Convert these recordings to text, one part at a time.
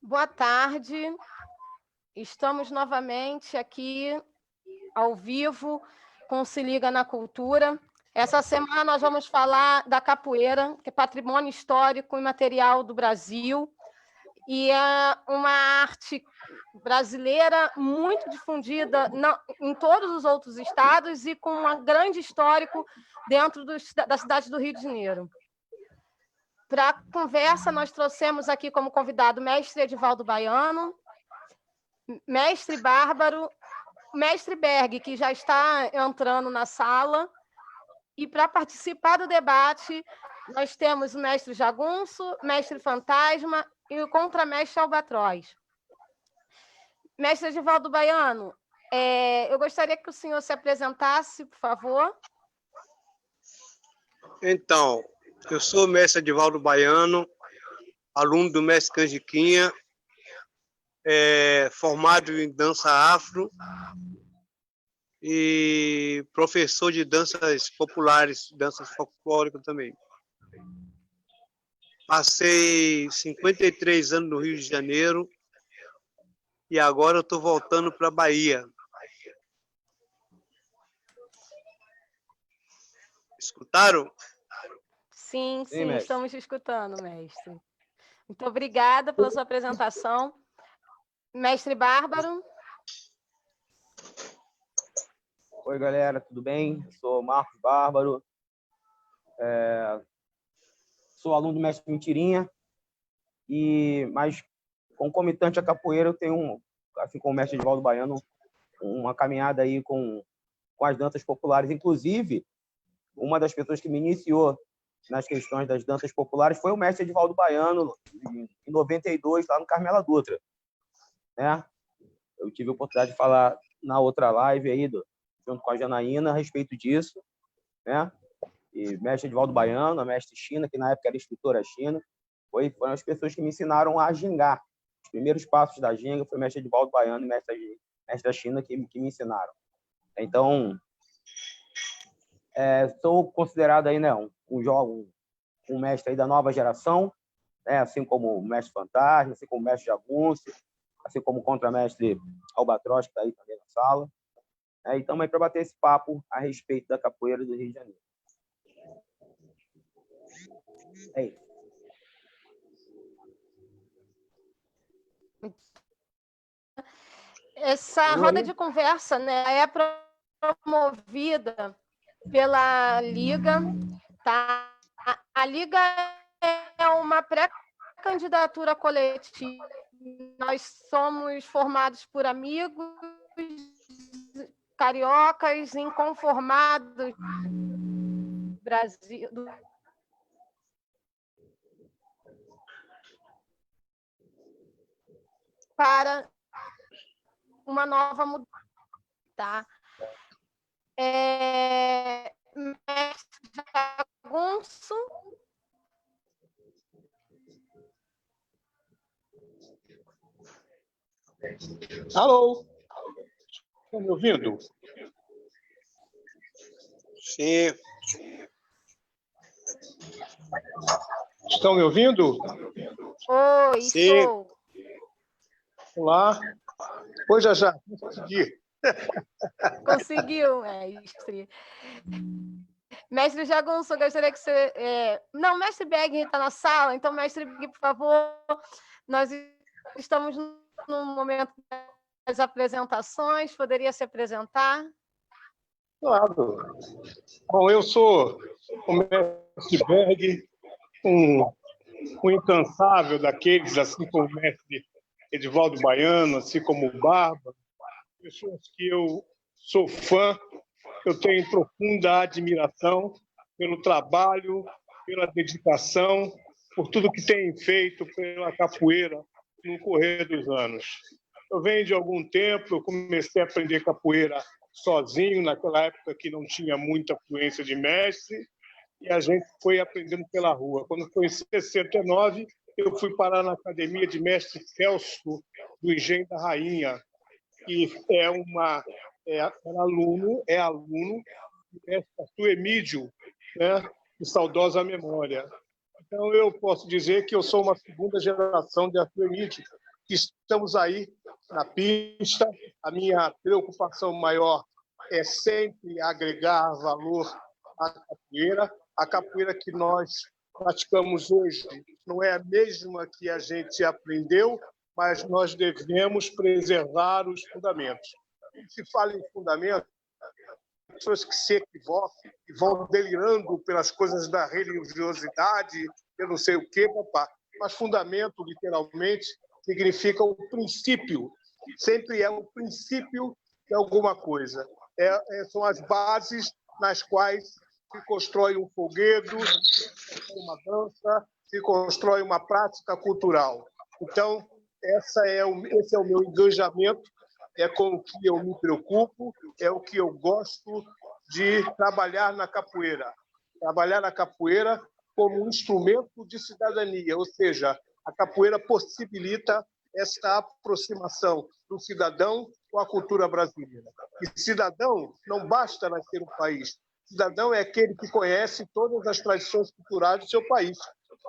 Boa tarde, estamos novamente aqui ao vivo com Se Liga na Cultura. Essa semana nós vamos falar da capoeira, que é patrimônio histórico e material do Brasil, e é uma arte brasileira muito difundida em todos os outros estados e com um grande histórico dentro da cidade do Rio de Janeiro. Para a conversa, nós trouxemos aqui como convidado o mestre Edivaldo Baiano, mestre Bárbaro, mestre Berg, que já está entrando na sala, e para participar do debate, nós temos o mestre Jagunço, mestre Fantasma e o contramestre Albatroz. Mestre Edivaldo Baiano, eu gostaria que o senhor se apresentasse, por favor. Então, eu sou o mestre Edivaldo Baiano, aluno do mestre Canjiquinha, formado em dança afro e professor de danças populares, danças folclóricas também. Passei 53 anos no Rio de Janeiro e agora eu estou voltando para a Bahia. Escutaram? Sim, estamos te escutando, mestre. Muito obrigada pela sua apresentação. Mestre Bárbaro. Oi, galera, tudo bem? Eu sou Marcos Bárbaro, sou aluno do mestre Mentirinha, mas concomitante à capoeira eu tenho, assim como o mestre Edivaldo Baiano, uma caminhada aí com as danças populares. Inclusive, uma das pessoas que me iniciou nas questões das danças populares foi o mestre Edivaldo Baiano, em 92, lá no Carmela Dutra, né? Eu tive a oportunidade de falar na outra live aí, junto com a Janaína, a respeito disso, né? E mestre Edivaldo Baiano, a mestre China, que na época era instrutora China, foram as pessoas que me ensinaram a gingar. Os primeiros passos da ginga foi o mestre Edivaldo Baiano e mestre China que me ensinaram. Então, sou considerado aí, né, um mestre aí da nova geração, né, assim como o mestre Fantasma, assim como o mestre Jagunço, assim como o contramestre Albatroz, que está aí também na sala. E estamos aí para bater esse papo a respeito da capoeira do Rio de Janeiro. É isso. Essa roda de conversa, né, é promovida pela Liga, tá? A Liga é uma pré-candidatura coletiva. Nós somos formados por amigos cariocas inconformados do Brasil, para uma nova mudança, tá? Mestre Jagunço. Alô? Estão me ouvindo? Sim. Estão me ouvindo? Oi, Sim. estou. Olá. Oi, já. Consegui. Conseguiu, mestre. Mestre Jagunço, eu gostaria que você... Não, mestre Berg está na sala, então, mestre Berg, por favor, nós estamos no momento das apresentações, poderia se apresentar? Claro. Bom, eu sou o mestre Berg, um incansável daqueles, assim como o mestre Edivaldo Baiano, assim como o Barba, pessoas que eu sou fã, eu tenho profunda admiração pelo trabalho, pela dedicação, por tudo que tem feito pela capoeira no correr dos anos. Eu venho de algum tempo, eu comecei a aprender capoeira sozinho, naquela época que não tinha muita fluência de mestre, e a gente foi aprendendo pela rua. Quando foi em 69, eu fui parar na academia de mestre Celso, do Engenho da Rainha, que é aluno do mestre Arthur Emídio, né, de saudosa memória. Então, eu posso dizer que eu sou uma segunda geração de Arthur Emídio, estamos aí na pista. A minha preocupação maior é sempre agregar valor à capoeira. A capoeira que nós praticamos hoje não é a mesma que a gente aprendeu, mas nós devemos preservar os fundamentos. Se fala em fundamentos, pessoas que se equivocam e vão delirando pelas coisas da religiosidade, eu não sei o quê, papá. Mas fundamento, literalmente, significa o princípio. Sempre é o princípio de alguma coisa. São as bases nas quais se constrói um folguedo, uma dança, se constrói uma prática cultural. Então, esse é o meu engajamento, é com o que eu me preocupo, é o que eu gosto de trabalhar na capoeira. Trabalhar na capoeira como um instrumento de cidadania, ou seja, a capoeira possibilita esta aproximação do cidadão com a cultura brasileira. E cidadão não basta nascer um país. Cidadão é aquele que conhece todas as tradições culturais do seu país.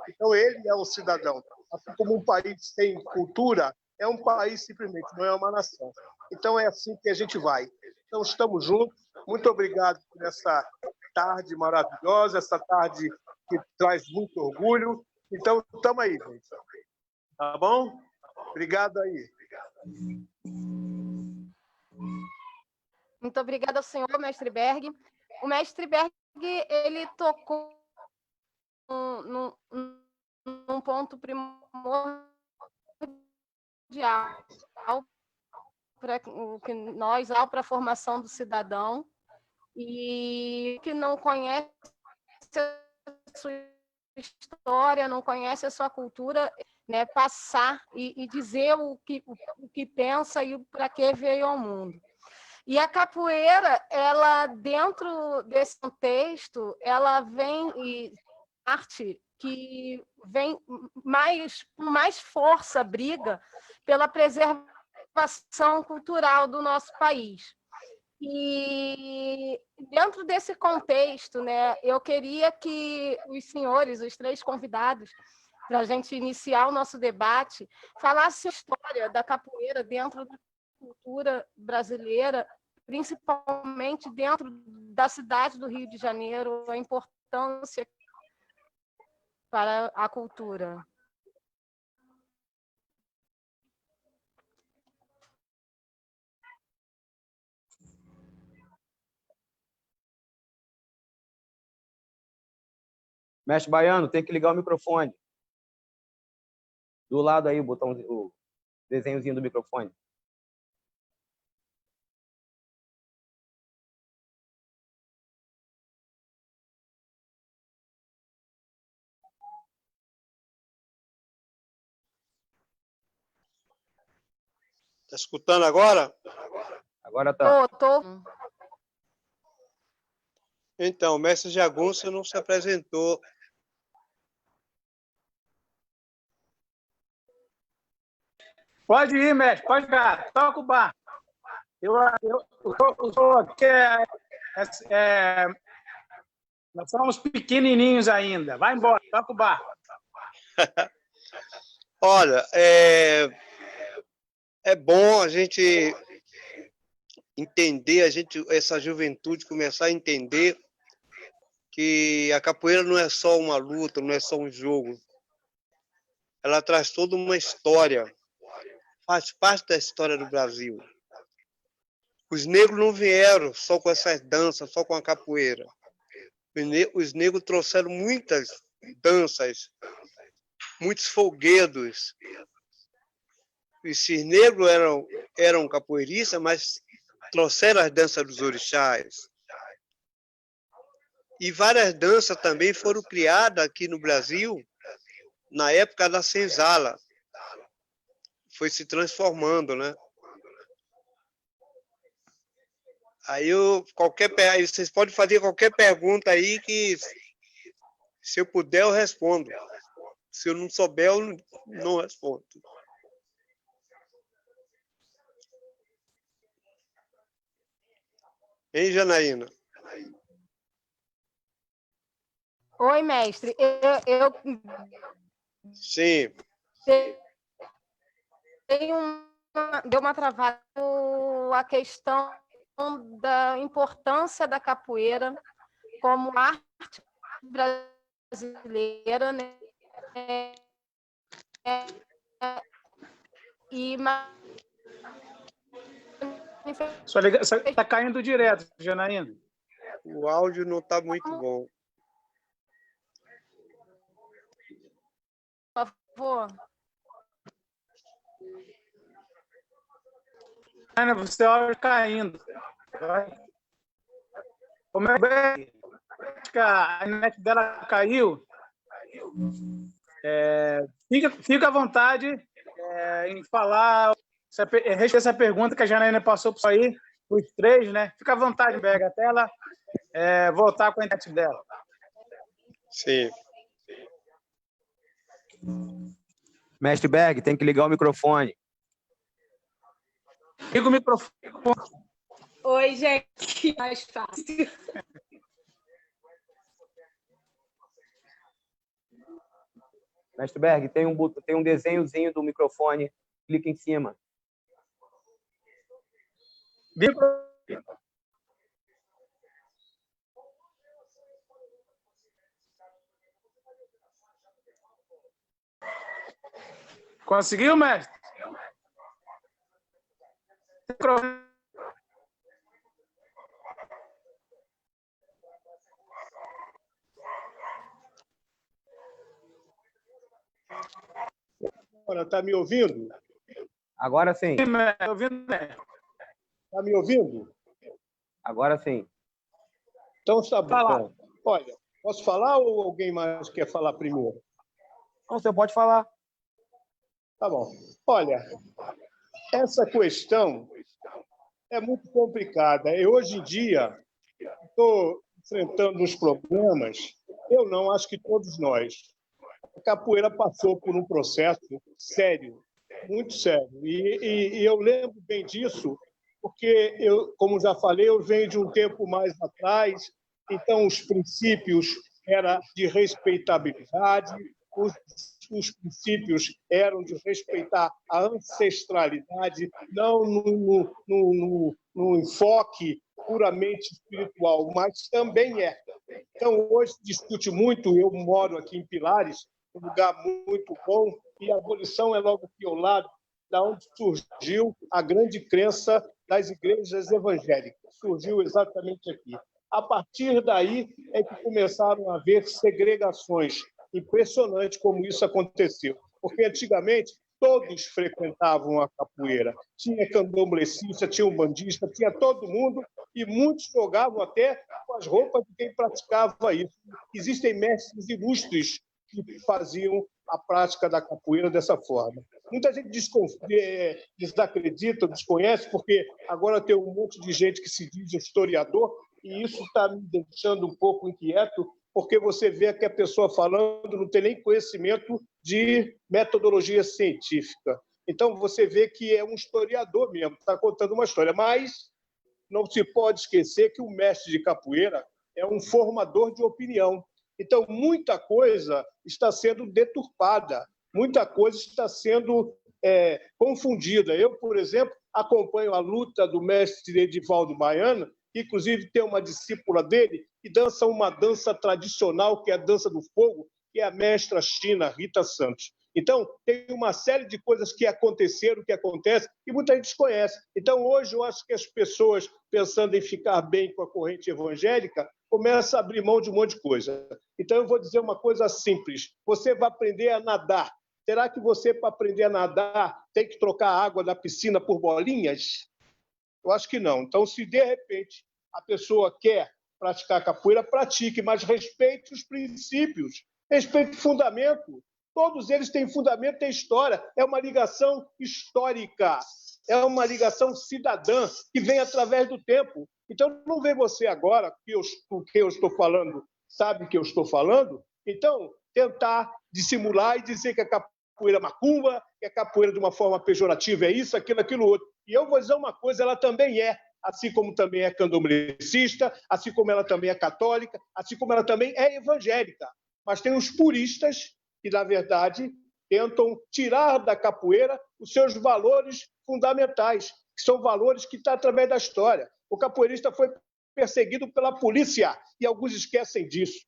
Então, ele é um cidadão. Assim como um país sem cultura é um país simplesmente, não é uma nação. Então, é assim que a gente vai. Então, estamos juntos. Muito obrigado por essa tarde maravilhosa, essa tarde que traz muito orgulho. Então, estamos aí, gente. Tá bom? Obrigado aí. Muito obrigada ao senhor, mestre Berg. O mestre Berg, ele tocou num ponto primordial para a formação do cidadão, e que não conhece a sua história, não conhece a sua cultura, né, passar e dizer o que pensa e para que veio ao mundo. E a capoeira, ela, dentro desse contexto, ela vem e arte que vem com mais força, briga pela preservação cultural do nosso país. E dentro desse contexto, né, eu queria que os senhores, os três convidados, para a gente iniciar o nosso debate, falassem a história da capoeira dentro da cultura brasileira, principalmente dentro da cidade do Rio de Janeiro, a importância para a cultura. Mestre Baiano, tem que ligar o microfone. Do lado aí, o desenhozinho do microfone. Está escutando agora? Agora tá. Tô. Então, o mestre Jagunço não se apresentou. Pode ir, mestre, pode ir. Toca o bar. Eu sou aqui, nós somos pequenininhos ainda. Vai embora, toca o bar. Olha, é bom a gente entender, essa juventude começar a entender que a capoeira não é só uma luta, não é só um jogo. Ela traz toda uma história, faz parte da história do Brasil. Os negros não vieram só com essas danças, só com a capoeira. Os negros trouxeram muitas danças, muitos folguedos. Esses negros eram capoeiristas, mas trouxeram as danças dos orixás. E várias danças também foram criadas aqui no Brasil na época da senzala. Foi se transformando, né? Aí vocês podem fazer qualquer pergunta aí que, se eu puder, eu respondo. Se eu não souber, eu não respondo. Hein, Janaína? Oi, mestre. Sim. deu uma travada a questão da importância da capoeira como arte brasileira, né? E está caindo direto, Janaína. O áudio não está muito bom. Por favor. Ana, você olha caindo. Como é que a net dela caiu? Fica à vontade em falar, responder essa pergunta que a Janaína passou por aí, os três, né? Fica à vontade, Berg, até ela voltar com a internet dela. Sim. Mestre Berg, tem que ligar o microfone. Liga o microfone. Oi, gente. Mais fácil. Mestre Berg, tem um desenhozinho do microfone. Clica em cima. Conseguiu, mestre? Agora, está me ouvindo? Agora sim. Está ouvindo? Está me ouvindo? Agora sim. Então está bom. Olha, posso falar ou alguém mais quer falar primeiro? Não, você pode falar. Tá bom. Olha, essa questão é muito complicada. E hoje em dia, estou enfrentando uns problemas. Eu não, acho que todos nós. A capoeira passou por um processo sério, muito sério. E eu lembro bem disso, porque, como já falei, eu venho de um tempo mais atrás, então os princípios eram de respeitabilidade, os princípios eram de respeitar a ancestralidade, não no enfoque puramente espiritual, mas também é. Então, hoje se discute muito, eu moro aqui em Pilares, um lugar muito bom, e a abolição é logo aqui ao lado, da onde surgiu a grande crença das igrejas evangélicas. Surgiu exatamente aqui. A partir daí é que começaram a haver segregações. Impressionante como isso aconteceu. Porque antigamente todos frequentavam a capoeira. Tinha candomblessista, tinha umbandista, tinha todo mundo, e muitos jogavam até com as roupas de quem praticava isso. Existem mestres ilustres que faziam a prática da capoeira dessa forma. Muita gente desacredita, desconhece, porque agora tem um monte de gente que se diz historiador, e isso está me deixando um pouco inquieto, porque você vê que a pessoa falando não tem nem conhecimento de metodologia científica. Então, você vê que é um historiador mesmo, está contando uma história, mas não se pode esquecer que o mestre de capoeira é um formador de opinião. Então, muita coisa está sendo deturpada, muita coisa está sendo confundida. Eu, por exemplo, acompanho a luta do mestre Edivaldo Baiano, que, inclusive, tem uma discípula dele que dança uma dança tradicional, que é a dança do fogo, que é a mestra China, Rita Santos. Então, tem uma série de coisas que aconteceram, que acontecem, e muita gente desconhece. Então, hoje, eu acho que as pessoas, pensando em ficar bem com a corrente evangélica, começam a abrir mão de um monte de coisa. Então, eu vou dizer uma coisa simples. Você vai aprender a nadar. Será que você, para aprender a nadar, tem que trocar a água da piscina por bolinhas? Eu acho que não. Então, se de repente a pessoa quer praticar capoeira, pratique, mas respeite os princípios, respeite o fundamento. Todos eles têm fundamento, têm história. É uma ligação histórica, é uma ligação cidadã que vem através do tempo. Então, não vem você agora, o que eu estou falando, sabe que eu estou falando, então tentar dissimular e dizer que a capoeira é macumba, que a capoeira de uma forma pejorativa é isso, aquilo, outro. E eu vou dizer uma coisa, ela também é, assim como também é candomblessista, assim como ela também é católica, assim como ela também é evangélica. Mas tem os puristas que, na verdade, tentam tirar da capoeira os seus valores fundamentais, que são valores que estão através da história. O capoeirista foi perseguido pela polícia e alguns esquecem disso.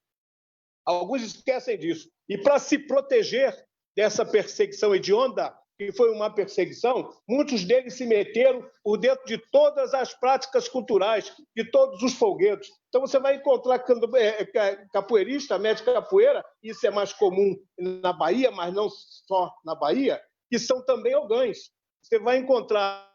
Alguns esquecem disso. E para se proteger dessa perseguição hedionda, que foi uma perseguição, muitos deles se meteram por dentro de todas as práticas culturais, de todos os folguedos. Então, você vai encontrar capoeirista, mestre capoeira, isso é mais comum na Bahia, mas não só na Bahia, que são também ogães. Você vai encontrar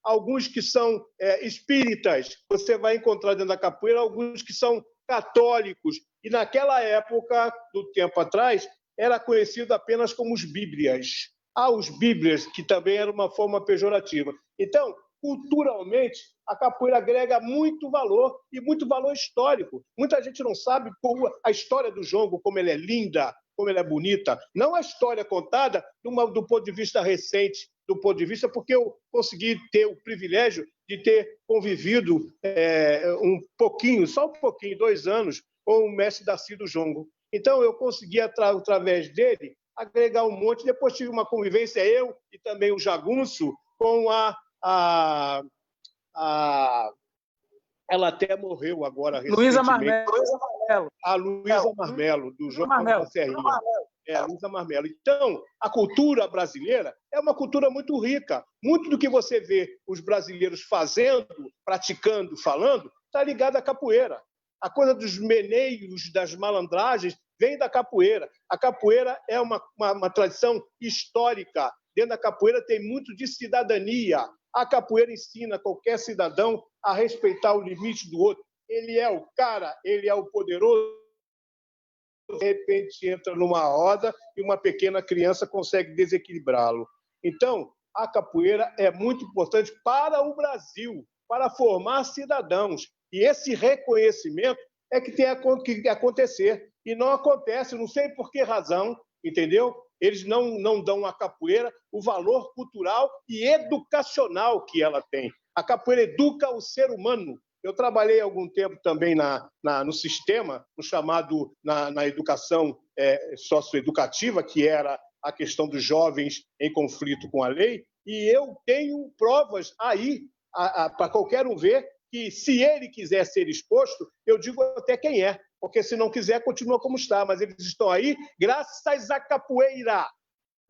alguns que são espíritas, você vai encontrar dentro da capoeira alguns que são católicos, e naquela época, do tempo atrás, era conhecido apenas como os bíblias. Os bíblias, que também era uma forma pejorativa. Então, culturalmente, a capoeira agrega muito valor e muito valor histórico. Muita gente não sabe a história do jongo, como ela é linda, como ela é bonita. Não a história contada do ponto de vista recente, do ponto de vista porque eu consegui ter o privilégio de ter convivido um pouquinho, só um pouquinho, 2 anos, com o mestre Darcy do jongo. Então, eu consegui, através dele, agregar um monte. Depois tive uma convivência, eu e também o Jagunço, com ela até morreu agora Luísa recentemente. Marmelo. A Luísa Marmelo, do João da Serrinha. Luísa Marmelo. Então, a cultura brasileira é uma cultura muito rica. Muito do que você vê os brasileiros fazendo, praticando, falando, está ligado à capoeira. A coisa dos meneios, das malandragens, vem da capoeira. A capoeira é uma tradição histórica. Dentro da capoeira tem muito de cidadania. A capoeira ensina qualquer cidadão a respeitar o limite do outro. Ele é o cara, ele é o poderoso. De repente entra numa roda e uma pequena criança consegue desequilibrá-lo. Então, a capoeira é muito importante para o Brasil, para formar cidadãos. E esse reconhecimento é que tem que acontecer. E não acontece, não sei por que razão, entendeu? Eles não dão à capoeira o valor cultural e educacional que ela tem. A capoeira educa o ser humano. Eu trabalhei algum tempo também no sistema, no chamado, na educação socioeducativa, que era a questão dos jovens em conflito com a lei, e eu tenho provas aí para qualquer um ver que, se ele quiser ser exposto, eu digo até quem é, porque se não quiser, continua como está, mas eles estão aí graças à capoeira.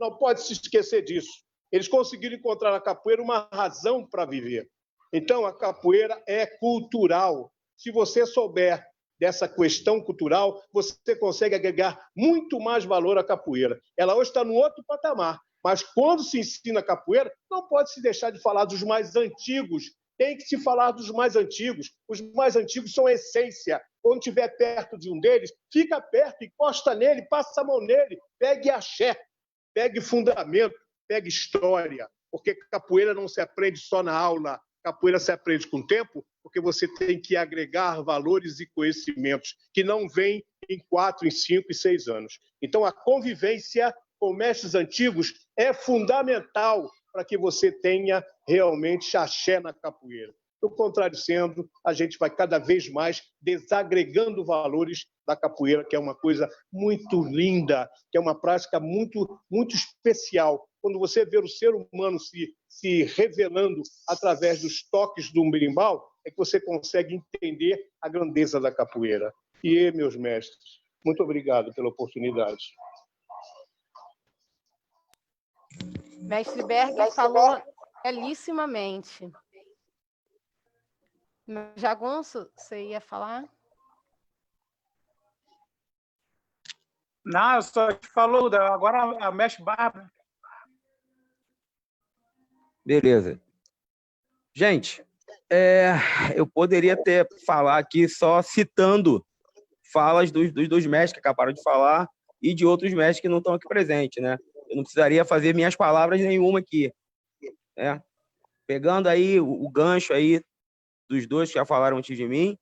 Não pode se esquecer disso. Eles conseguiram encontrar na capoeira uma razão para viver. Então, a capoeira é cultural. Se você souber dessa questão cultural, você consegue agregar muito mais valor à capoeira. Ela hoje está num outro patamar, mas quando se ensina capoeira, não pode se deixar de falar dos mais antigos. Tem que se falar dos mais antigos. Os mais antigos são a essência. Quando estiver perto de um deles, fica perto, encosta nele, passa a mão nele, pegue axé, pegue fundamento, pegue história, porque capoeira não se aprende só na aula, capoeira se aprende com o tempo, porque você tem que agregar valores e conhecimentos que não vêm em 4, em 5 e 6 anos. Então, a convivência com mestres antigos é fundamental para que você tenha realmente axé na capoeira. Do contrário sendo, a gente vai cada vez mais desagregando valores da capoeira, que é uma coisa muito linda, que é uma prática muito, muito especial. Quando você vê o ser humano se revelando através dos toques do berimbau, é que você consegue entender a grandeza da capoeira. E, meus mestres, muito obrigado pela oportunidade. Mestre Berg falou belíssimamente. Jagunço, você ia falar? Não, eu só te falou, agora a mestre Bárbara. Beleza. Gente, eu poderia falar aqui só citando falas dos 2 mestres que acabaram de falar e de outros mestres que não estão aqui presentes, né? Eu não precisaria fazer minhas palavras nenhuma aqui, né? Pegando aí o gancho aí dos 2 que já falaram antes de mim,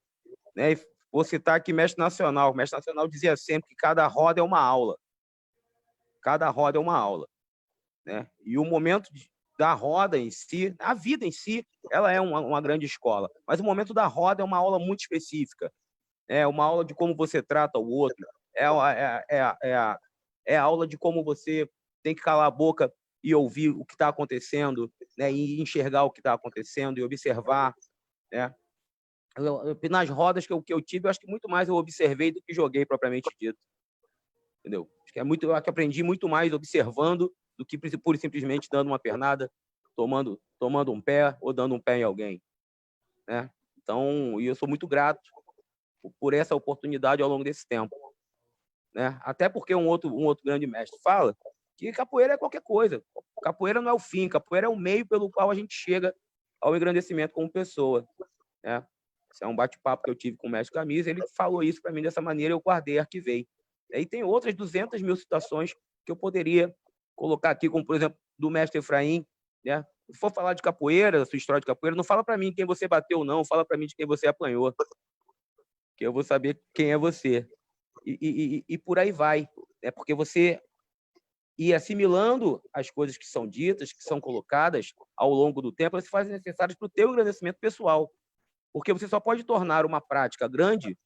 né? Vou citar aqui Mestre Nacional. O Mestre Nacional dizia sempre que cada roda é uma aula. Cada roda é uma aula, né? E o momento da roda em si, a vida em si, ela é uma grande escola. Mas o momento da roda é uma aula muito específica. É uma aula de como você trata o outro. É a aula de como você tem que calar a boca e ouvir o que está acontecendo, né? E enxergar o que está acontecendo e observar, né? Nas rodas que eu tive, eu acho que muito mais eu observei do que joguei propriamente dito. Entendeu? Eu acho que aprendi muito mais observando do que pura e simplesmente dando uma pernada, tomando um pé ou dando um pé em alguém, né? Então, eu sou muito grato por essa oportunidade ao longo desse tempo, né? Até porque um outro grande mestre fala que capoeira é qualquer coisa. Capoeira não é o fim, capoeira é o meio pelo qual a gente chega ao engrandecimento como pessoa, né? Esse é um bate-papo que eu tive com o mestre Camisa, ele falou isso para mim dessa maneira, eu guardei, arquivei. E tem outras 200 mil citações que eu poderia colocar aqui, como, por exemplo, do mestre Efraim, né? Se for falar de capoeira, da sua história de capoeira, não fala para mim quem você bateu ou não, fala para mim de quem você apanhou, que eu vou saber quem é você. E por aí vai, né? Porque você ir assimilando as coisas que são ditas, que são colocadas ao longo do tempo, elas se fazem necessárias para o teu engrandecimento pessoal. Porque você só pode tornar uma prática grande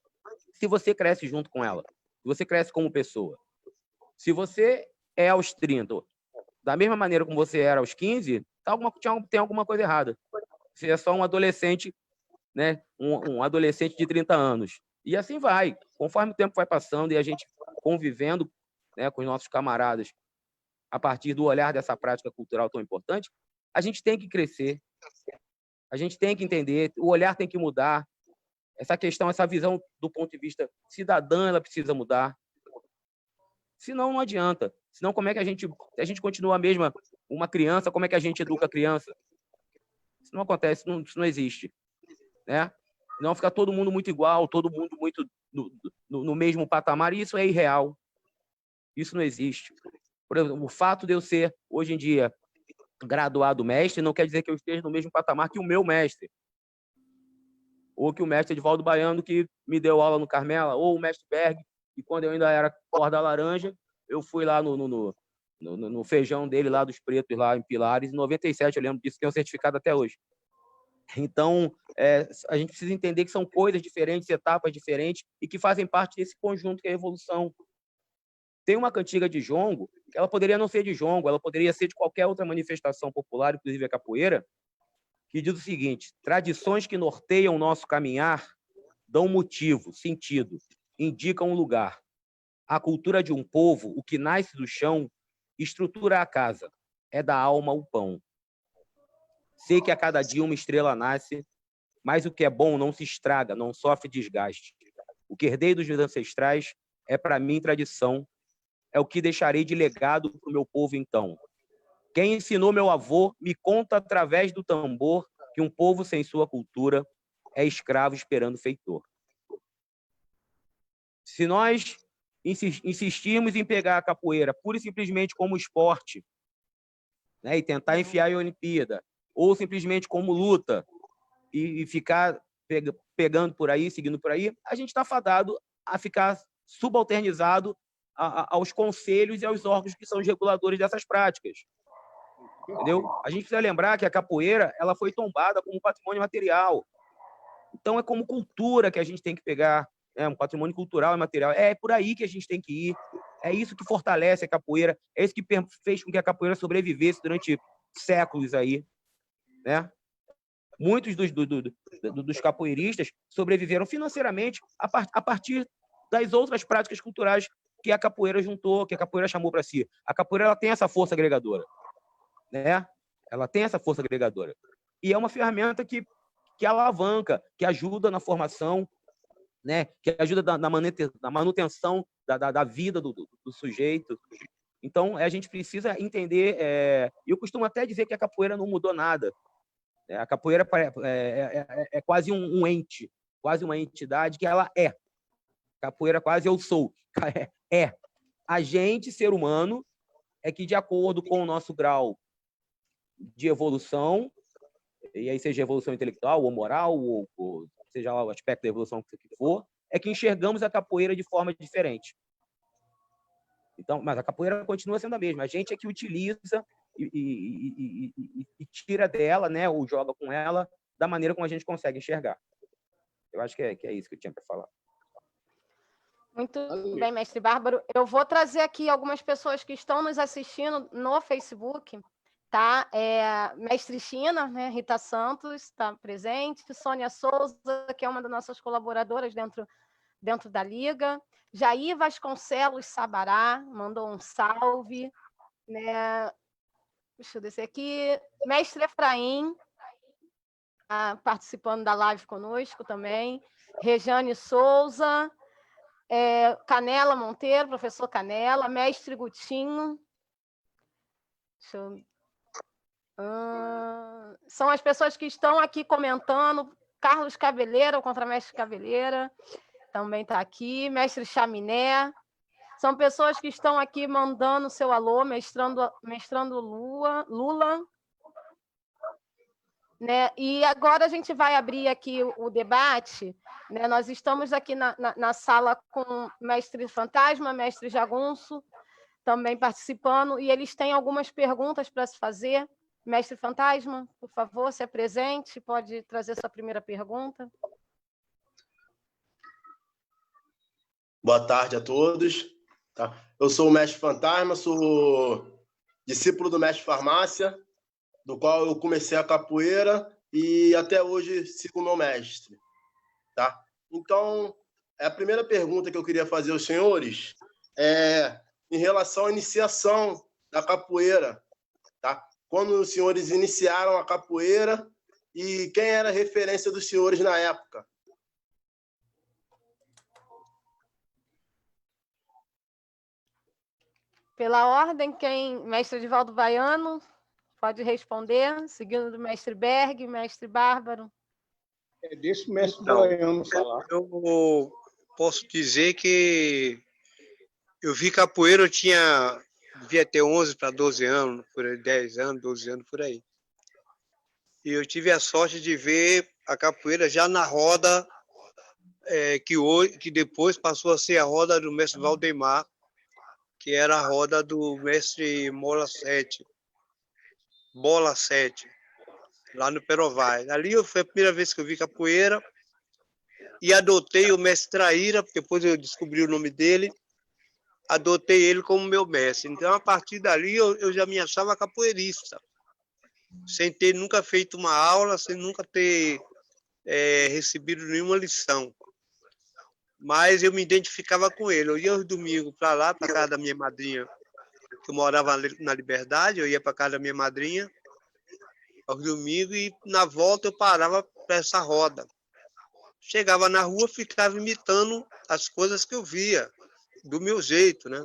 se você cresce junto com ela. Se você cresce como pessoa. Se você é aos 30, da mesma maneira como você era aos 15, tem alguma coisa errada. Você é só um adolescente, né? Um adolescente de 30 anos. E assim vai. Conforme o tempo vai passando e a gente convivendo, né, com os nossos camaradas a partir do olhar dessa prática cultural tão importante, a gente tem que crescer. A gente tem que entender, o olhar tem que mudar. Essa questão, essa visão do ponto de vista cidadã, ela precisa mudar. Senão, não adianta. Senão, como é que a gente continua a mesma, uma criança, como é que a gente educa a criança? Isso não acontece, isso não existe, né? Não fica todo mundo muito igual, todo mundo muito no mesmo patamar, e isso é irreal. Isso não existe. Por exemplo, o fato de eu ser, hoje em dia, graduado mestre, não quer dizer que eu esteja no mesmo patamar que o meu mestre. Ou que o mestre Edivaldo Baiano, que me deu aula no Carmela, ou o mestre Berg, e quando eu ainda era corda laranja, eu fui lá no feijão dele, lá dos pretos, lá em Pilares, em 97, eu lembro disso, tem um certificado até hoje. Então, a gente precisa entender que são coisas diferentes, etapas diferentes, e que fazem parte desse conjunto que é a evolução. Tem uma cantiga de jongo, que ela poderia não ser de jongo, ela poderia ser de qualquer outra manifestação popular, inclusive a capoeira, que diz o seguinte: tradições que norteiam o nosso caminhar dão motivo, sentido, indicam um lugar. A cultura de um povo, o que nasce do chão, estrutura a casa, é da alma o pão. Sei que a cada dia uma estrela nasce, mas o que é bom não se estraga, não sofre desgaste. O que herdei dos meus ancestrais é para mim tradição, é o que deixarei de legado para o meu povo então. Quem ensinou meu avô me conta através do tambor que um povo sem sua cultura é escravo esperando feitor. Se nós insistirmos em pegar a capoeira pura e simplesmente como esporte, né, e tentar enfiar em Olimpíada, ou simplesmente como luta, e ficar pegando por aí, seguindo por aí, a gente está fadado a ficar subalternizado aos conselhos e aos órgãos que são os reguladores dessas práticas. Entendeu? A gente precisa lembrar que a capoeira ela foi tombada como patrimônio material. Então, é como cultura que a gente tem que pegar, um patrimônio cultural e material. É por aí que a gente tem que ir. É isso que fortalece a capoeira. É isso que fez com que a capoeira sobrevivesse durante séculos aí, né? Muitos dos capoeiristas sobreviveram financeiramente a partir das outras práticas culturais que a capoeira juntou, que a capoeira chamou para si. A capoeira ela tem essa força agregadora, né? Ela tem essa força agregadora. E é uma ferramenta que alavanca, que ajuda na formação, né? Que ajuda na manutenção da vida do sujeito. Então, a gente precisa entender... eu costumo até dizer que a capoeira não mudou nada. A capoeira é quase um ente, quase uma entidade que ela é. Capoeira quase eu sou. A gente, ser humano, é que, de acordo com o nosso grau de evolução, e aí seja evolução intelectual ou moral, ou seja lá o aspecto da evolução que for, é que enxergamos a capoeira de forma diferente. Então, mas a capoeira continua sendo a mesma. A gente é que utiliza e tira dela, né, ou joga com ela da maneira como a gente consegue enxergar. Eu acho que é isso que eu tinha para falar. Muito bem, mestre Bárbaro. Eu vou trazer aqui algumas pessoas que estão nos assistindo no Facebook, tá? Mestre China, né? Rita Santos está presente, Sônia Souza, que é uma das nossas colaboradoras dentro da Liga, Jair Vasconcelos Sabará, mandou um salve, né? Deixa eu descer aqui, mestre Efraim, participando da live conosco também, Rejane Souza, Canela Monteiro, professor Canela, mestre Gutinho. São as pessoas que estão aqui comentando. Carlos Cabeleira, o contramestre Cabeleira, também está aqui. Mestre Chaminé. São pessoas que estão aqui mandando seu alô, mestrando Lula. Né? E agora a gente vai abrir aqui o debate. Né? Nós estamos aqui na sala com o mestre Fantasma, mestre Jagunço, também participando, e eles têm algumas perguntas para se fazer. Mestre Fantasma, por favor, se apresente, pode trazer sua primeira pergunta. Boa tarde a todos. Tá? Eu sou o mestre Fantasma, sou discípulo do mestre Farmácia, do qual eu comecei a capoeira e até hoje sigo o meu mestre. Tá? Então, a primeira pergunta que eu queria fazer aos senhores é em relação à iniciação da capoeira. Tá? Quando os senhores iniciaram a capoeira e quem era a referência dos senhores na época? Pela ordem, mestre Edivaldo Baiano pode responder, seguindo do mestre Berg, mestre Bárbaro. Deixa o mestre Baiano falar. Eu posso dizer que eu vi capoeira, devia ter 11 para 12 anos, por aí, 10 anos, 12 anos, por aí. E eu tive a sorte de ver a capoeira já na roda, que depois passou a ser a roda do mestre Valdemar, que era a roda do mestre Bola 7, lá no Perovai. Ali foi a primeira vez que eu vi capoeira e adotei o mestre Traíra, depois eu descobri o nome dele, adotei ele como meu mestre. Então, a partir dali, eu já me achava capoeirista, sem ter nunca feito uma aula, sem nunca ter recebido nenhuma lição. Mas eu me identificava com ele. Eu ia aos domingos para lá, para casa da minha madrinha, que eu morava na Liberdade, eu ia para casa da minha madrinha aos domingos e na volta eu parava para essa roda. Chegava na rua, ficava imitando as coisas que eu via, do meu jeito, né?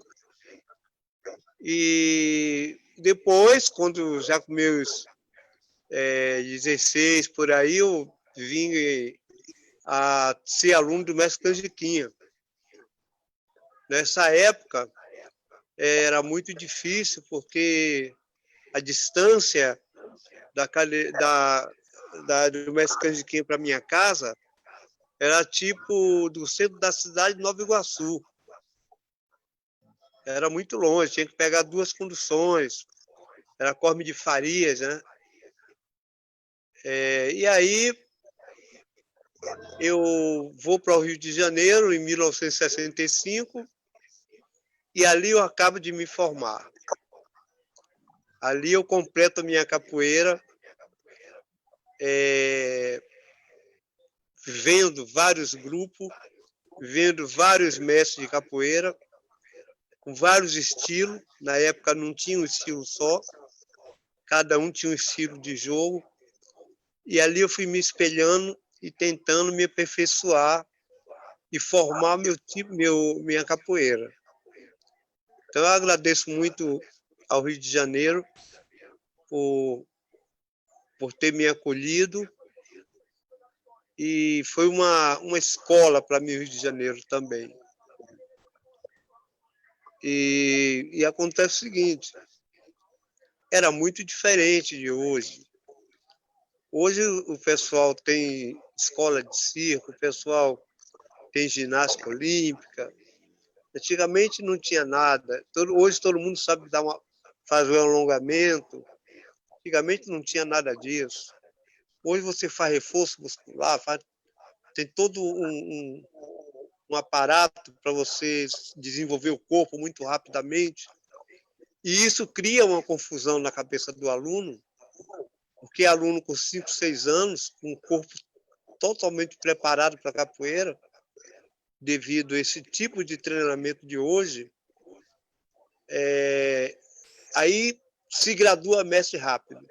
E depois, quando já com meus 16 por aí, eu vim a ser aluno do mestre Canjiquinha. Nessa época, era muito difícil, porque a distância do mestre Canjiquinha para minha casa era tipo do centro da cidade de Nova Iguaçu. Era muito longe, tinha que pegar 2 conduções, era Corme de Farias, né? E aí eu vou para o Rio de Janeiro em 1965 e ali eu acabo de me formar. Ali eu completo a minha capoeira, vendo vários grupos, vendo vários mestres de capoeira, com vários estilos. Na época não tinha um estilo só, cada um tinha um estilo de jogo. E ali eu fui me espelhando e tentando me aperfeiçoar e formar minha capoeira. Então, eu agradeço muito ao Rio de Janeiro por ter me acolhido, e foi uma escola para mim, Rio de Janeiro também. E acontece o seguinte, era muito diferente de hoje. Hoje o pessoal tem escola de circo, o pessoal tem ginástica olímpica. Antigamente não tinha nada. Hoje todo mundo sabe fazer um alongamento. Antigamente não tinha nada disso. Hoje você faz reforço muscular, tem todo um aparato para você desenvolver o corpo muito rapidamente. E isso cria uma confusão na cabeça do aluno, porque aluno com 5, 6 anos, com o corpo totalmente preparado para a capoeira, devido a esse tipo de treinamento de hoje, aí se gradua mestre rápido.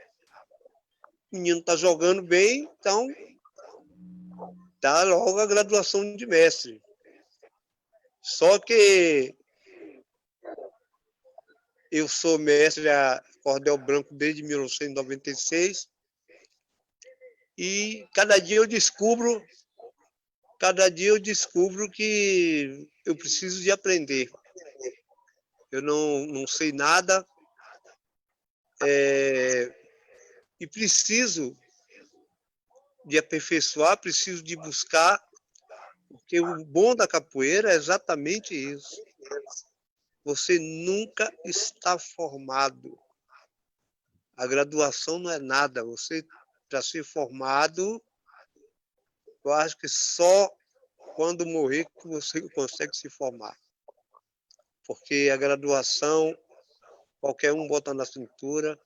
O menino está jogando bem, então dá logo a graduação de mestre. Só que eu sou mestre a cordel branco desde 1996 e cada dia eu descubro que eu preciso de aprender. Eu não sei nada e preciso de aperfeiçoar, preciso de buscar, porque o bom da capoeira é exatamente isso. Você nunca está formado. A graduação não é nada. Você, para ser formado, eu acho que só quando morrer que você consegue se formar. Porque a graduação, qualquer um bota na cintura,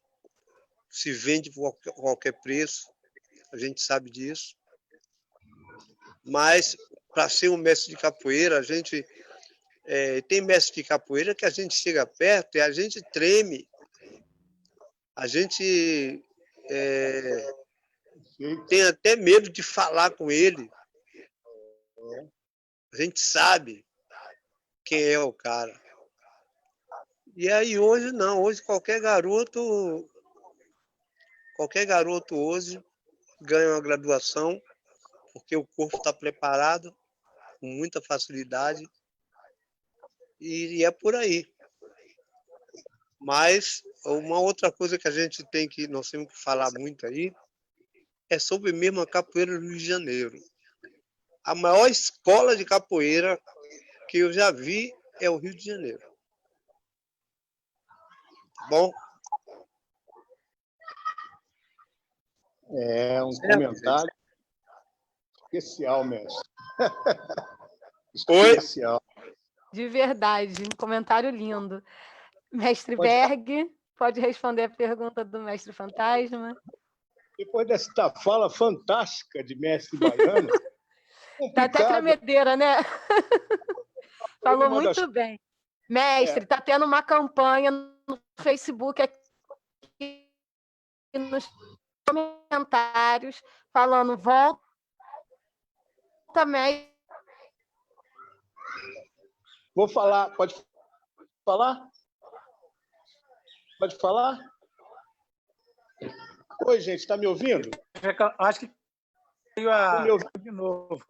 se vende por qualquer preço, a gente sabe disso. Mas, para ser um mestre de capoeira, a gente... tem mestre de capoeira que a gente chega perto e a gente treme. A gente tem até medo de falar com ele. A gente sabe quem é o cara. E aí hoje não, hoje qualquer garoto hoje ganha uma graduação, porque o corpo está preparado com muita facilidade. E é por aí. Mas uma outra coisa que nós temos que falar muito aí é sobre mesmo a capoeira do Rio de Janeiro. A maior escola de capoeira que eu já vi é o Rio de Janeiro. Tá bom? É um comentário especial, mestre. Especial. De verdade, um comentário lindo. Mestre Berg, pode responder a pergunta do mestre Fantasma? Depois desta fala fantástica de mestre baiano, Tá até tremedeira, né? Falou Uma das- muito bem. Mestre, tá tendo uma campanha no Facebook aqui nos comentários falando volta mestre. Vou falar, pode falar? Pode falar? Oi, gente, está me ouvindo? Acho que caiu Tá me ouvindo? de novo.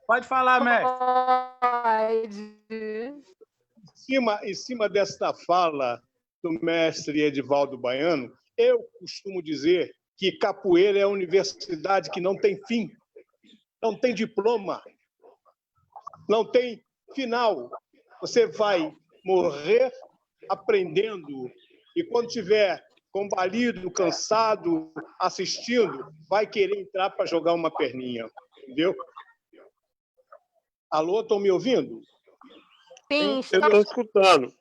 Pode falar, mestre. Pode. Em cima desta fala do mestre Edivaldo Baiano, eu costumo dizer que capoeira é a universidade que não tem fim, não tem diploma, não tem final. Você vai morrer aprendendo e quando tiver combalido, cansado, assistindo, vai querer entrar para jogar uma perninha, entendeu? Alô, estão me ouvindo? Sim, Eu está... estou escutando.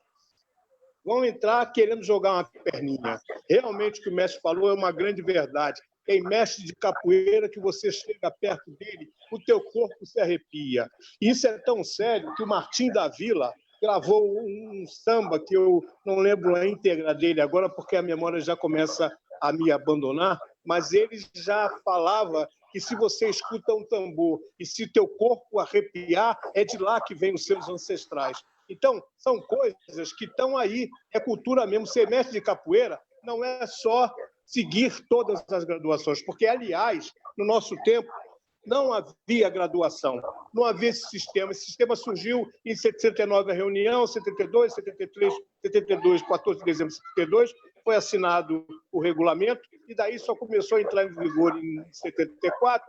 Vão entrar querendo jogar uma perninha. Realmente o que o mestre falou é uma grande verdade. Tem mestre de capoeira que você chega perto dele, o teu corpo se arrepia. Isso é tão sério que o Martim da Vila gravou um samba que eu não lembro a íntegra dele agora, porque a memória já começa a me abandonar, mas ele já falava que se você escuta um tambor e se teu corpo arrepiar, é de lá que vem os seus ancestrais. Então, são coisas que estão aí, é cultura mesmo. Ser mestre de capoeira não é só seguir todas as graduações, porque, aliás, no nosso tempo, não havia graduação, não havia esse sistema. Esse sistema surgiu em 79, a reunião, 72, 73, 72, 14 de dezembro de 72, foi assinado o regulamento, e daí só começou a entrar em vigor em 74,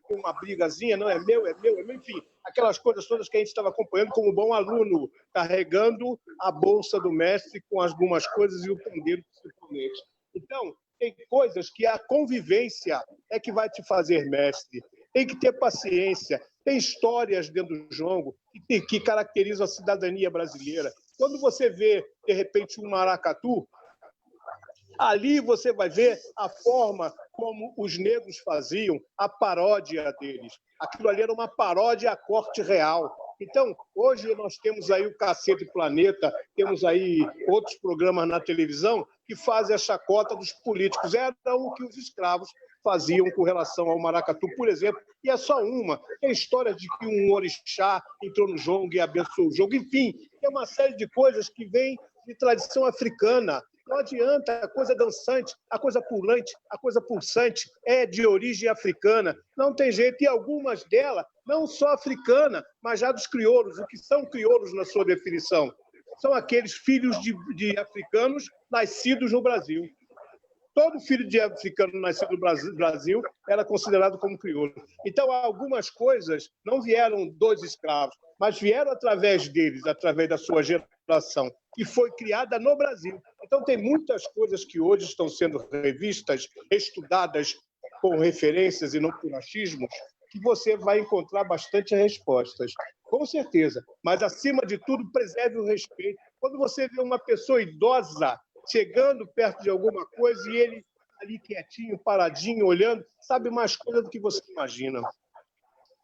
uma brigazinha, não é meu, enfim, aquelas coisas todas que a gente estava acompanhando como bom aluno, carregando a bolsa do mestre com algumas coisas e o pandeiro principalmente. Então, tem coisas que a convivência é que vai te fazer mestre. Tem que ter paciência, tem histórias dentro do jongo que caracterizam a cidadania brasileira. Quando você vê, de repente, um maracatu, ali você vai ver a forma como os negros faziam a paródia deles. Aquilo ali era uma paródia à corte real. Então, hoje nós temos aí o Cacete Planeta, temos aí outros programas na televisão que fazem a chacota dos políticos. Era o que os escravos faziam com relação ao maracatu, por exemplo. E é só uma. Tem história de que um orixá entrou no jongo e abençoou o jongo. Enfim, tem uma série de coisas que vêm de tradição africana. Não adianta, a coisa dançante, a coisa pulante, a coisa pulsante é de origem africana. Não tem jeito. E algumas delas, não só africana, mas já dos crioulos. O que são crioulos na sua definição? São aqueles filhos de africanos nascidos no Brasil. Todo filho de africano nascido no Brasil era considerado como crioulo. Então, algumas coisas não vieram dos escravos, mas vieram através deles, através da sua geração, que foi criada no Brasil. Então, tem muitas coisas que hoje estão sendo revistas, estudadas com referências e não por achismos, que você vai encontrar bastante respostas. Com certeza. Mas, acima de tudo, preserve o respeito. Quando você vê uma pessoa idosa chegando perto de alguma coisa e ele ali quietinho, paradinho, olhando, sabe mais coisa do que você imagina.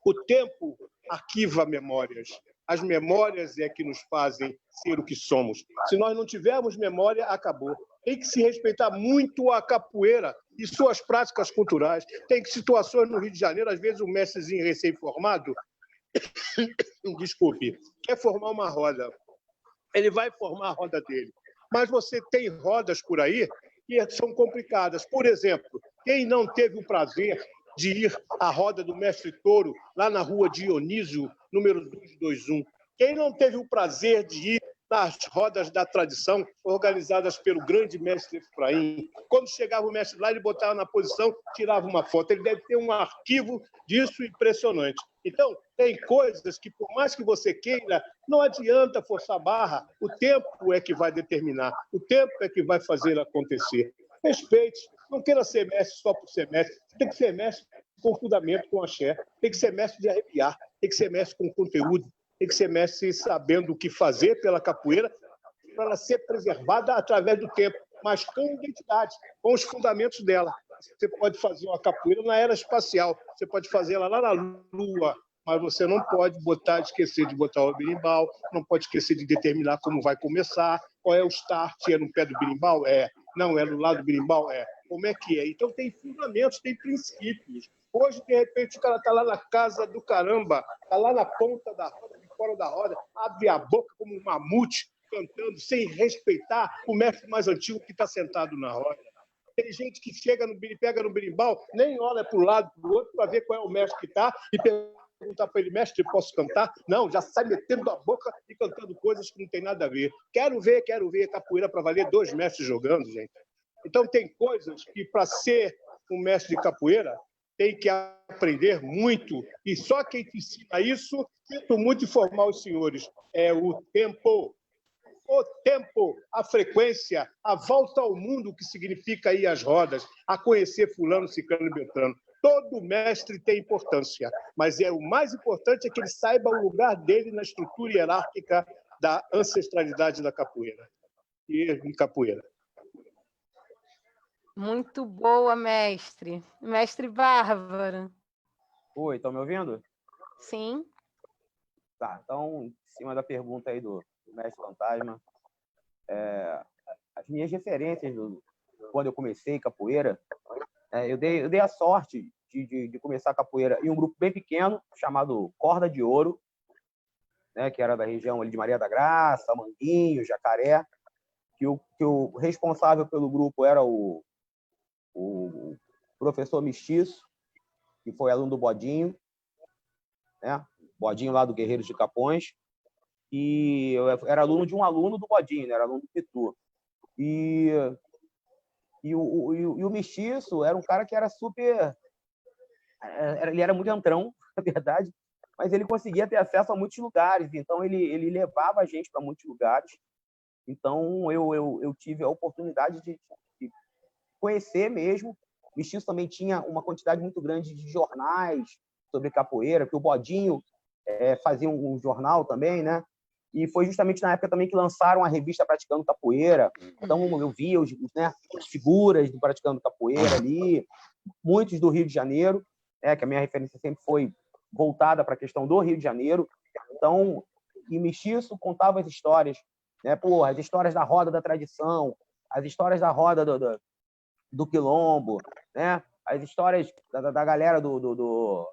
O tempo arquiva memórias. As memórias é que nos fazem ser o que somos. Se nós não tivermos memória, acabou. Tem que se respeitar muito a capoeira e suas práticas culturais. Tem que situações no Rio de Janeiro, às vezes um mestrezinho recém-formado, desculpe, quer formar uma roda. Ele vai formar a roda dele. Mas você tem rodas por aí que são complicadas. Por exemplo, quem não teve o prazer de ir à roda do Mestre Touro, lá na rua Dionísio, número 221? Quem não teve o prazer de ir nas rodas da tradição, organizadas pelo grande mestre Efraim? Quando chegava o mestre lá, ele botava na posição, tirava uma foto. Ele deve ter um arquivo disso impressionante. Então, tem coisas que, por mais que você queira, não adianta forçar a barra. O tempo é que vai determinar. O tempo é que vai fazer acontecer. Respeite. Não queira ser mestre só por ser mestre. Você tem que ser mestre com fundamento, com axé. Tem que ser mestre de arrepiar. Tem que ser mestre com conteúdo. Tem que ser mestre sabendo o que fazer pela capoeira para ela ser preservada através do tempo, mas com identidade, com os fundamentos dela. Você pode fazer uma capoeira na era espacial, você pode fazer ela lá na Lua, mas você não pode esquecer de botar o berimbau, não pode esquecer de determinar como vai começar, qual é o start, é no pé do berimbau? É. Não, é no lado do berimbau? É. Como é que é? Então tem fundamentos, tem princípios. Hoje, de repente, o cara está lá na casa do caramba, está lá na ponta da roda, de fora da roda, abre a boca como um mamute, cantando, sem respeitar o mestre mais antigo que está sentado na roda. Tem gente que chega pega no berimbau, nem olha para um lado, para o outro, para ver qual é o mestre que está, e perguntar para ele, mestre, posso cantar? Não, já sai metendo a boca e cantando coisas que não tem nada a ver. Quero ver capoeira para valer 2 mestres jogando, gente. Então, tem coisas que, para ser um mestre de capoeira, tem que aprender muito. E só quem te ensina isso, sinto muito informar os senhores, é o tempo. O tempo, a frequência, a volta ao mundo, que significa ir às rodas, a conhecer fulano, ciclano e beltrano. Todo mestre tem importância, mas o mais importante é que ele saiba o lugar dele na estrutura hierárquica da ancestralidade da capoeira. E capoeira. Muito boa, mestre. Mestre Bárbaro. Oi, estão me ouvindo? Sim. Tá, então, em cima da pergunta aí do Mestre Fantasma, as minhas referências quando eu comecei capoeira, eu dei a sorte de começar a capoeira em um grupo bem pequeno, chamado Corda de Ouro, né, que era da região ali de Maria da Graça, Manguinho, Jacaré, que o responsável pelo grupo era o professor Mestiço, que foi aluno do Bodinho, né? Bodinho lá do Guerreiros de Capões, e eu era aluno de um aluno do Bodinho, né? Era aluno do Pitu. E o Mestiço era um cara que era super... Ele era muito entrão, na verdade, mas ele conseguia ter acesso a muitos lugares, então ele levava a gente para muitos lugares. Então eu tive a oportunidade de conhecer mesmo. O Mestiço também tinha uma quantidade muito grande de jornais, sobre capoeira, que o Bodinho fazia um jornal também, né? E foi justamente na época também que lançaram a revista Praticando Capoeira. Então, eu via as figuras do Praticando Capoeira ali, muitos do Rio de Janeiro, que a minha referência sempre foi voltada para a questão do Rio de Janeiro. Então, e Mestiço contava as histórias, né? Pô, as histórias da roda da tradição, as histórias da roda do quilombo, né? As histórias da galera do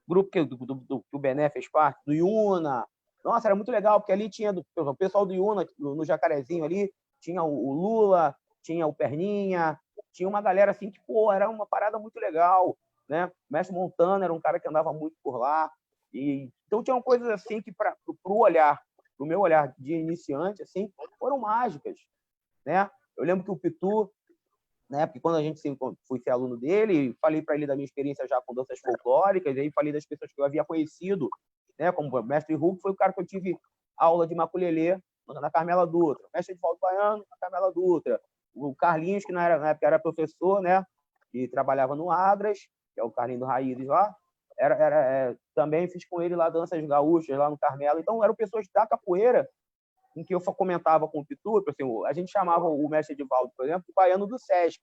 grupo que o Bené fez parte, do Iuna. Nossa, era muito legal, porque ali tinha o pessoal do Iuna, no Jacarezinho ali, tinha o Lula, tinha o Perninha, tinha uma galera assim que, pô, era uma parada muito legal, né? O Mestre Montana era um cara que andava muito por lá. Então tinham coisas assim que, para o meu olhar de iniciante, assim, foram mágicas, né? Eu lembro que o Pitu, né, porque quando fui ser aluno dele, falei para ele da minha experiência já com danças folclóricas, e aí falei das pessoas que eu havia conhecido, né, como o mestre Hulk, foi o cara que eu tive aula de maculelê na Carmela Dutra, o mestre Edvaldo Baiano na Carmela Dutra, o Carlinhos, que na época era professor, né, e trabalhava no Adras, que é o Carlinho do Raízes lá, também fiz com ele lá danças gaúchas lá no Carmelo. Então eram pessoas da capoeira em que eu comentava com o Pitu, assim, a gente chamava o mestre Edivaldo, por exemplo, de baiano do Sesc.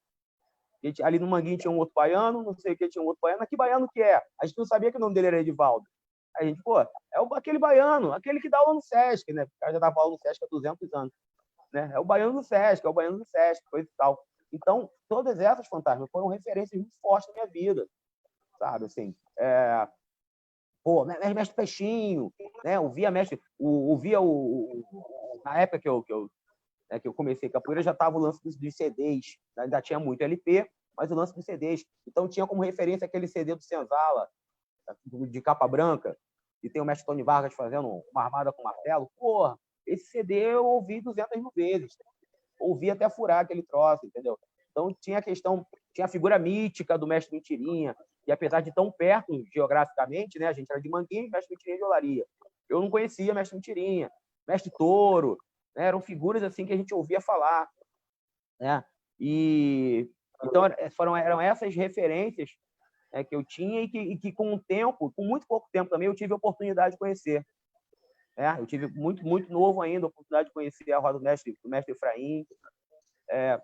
Ali no Manguinho tinha um outro baiano, não sei o que tinha um outro baiano. Mas que baiano que é? A gente não sabia que o nome dele era Edivaldo. A gente, pô, aquele baiano, aquele que dá aula no Sesc, né? O cara já dava aula no Sesc há 200 anos. Né? É o baiano do Sesc, coisa e tal. Então, todas essas fantasmas foram referências muito fortes na minha vida, sabe? Assim, pô, mestre Peixinho, né? Ouvia na época que eu comecei capoeira, já estava o lance dos CDs, ainda tinha muito LP, mas o lance dos CDs. Então tinha como referência aquele CD do Senzala, de capa branca, e tem o mestre Tony Vargas fazendo uma armada com martelo. Porra, esse CD eu ouvi 200 mil vezes. Ouvi até furar aquele troço, entendeu? Então tinha a figura mítica do mestre Mentirinha, e apesar de tão perto geograficamente, né, a gente era de Manguinhos, mestre Mentirinha de Olaria. Eu não conhecia mestre Mentirinha, mestre Touro, né, eram figuras assim que a gente ouvia falar, né? E então eram essas referências, né, que eu tinha e que com o tempo, com muito pouco tempo também, eu tive a oportunidade de conhecer. Eu tive muito novo ainda a oportunidade de conhecer a roda do mestre Efraim,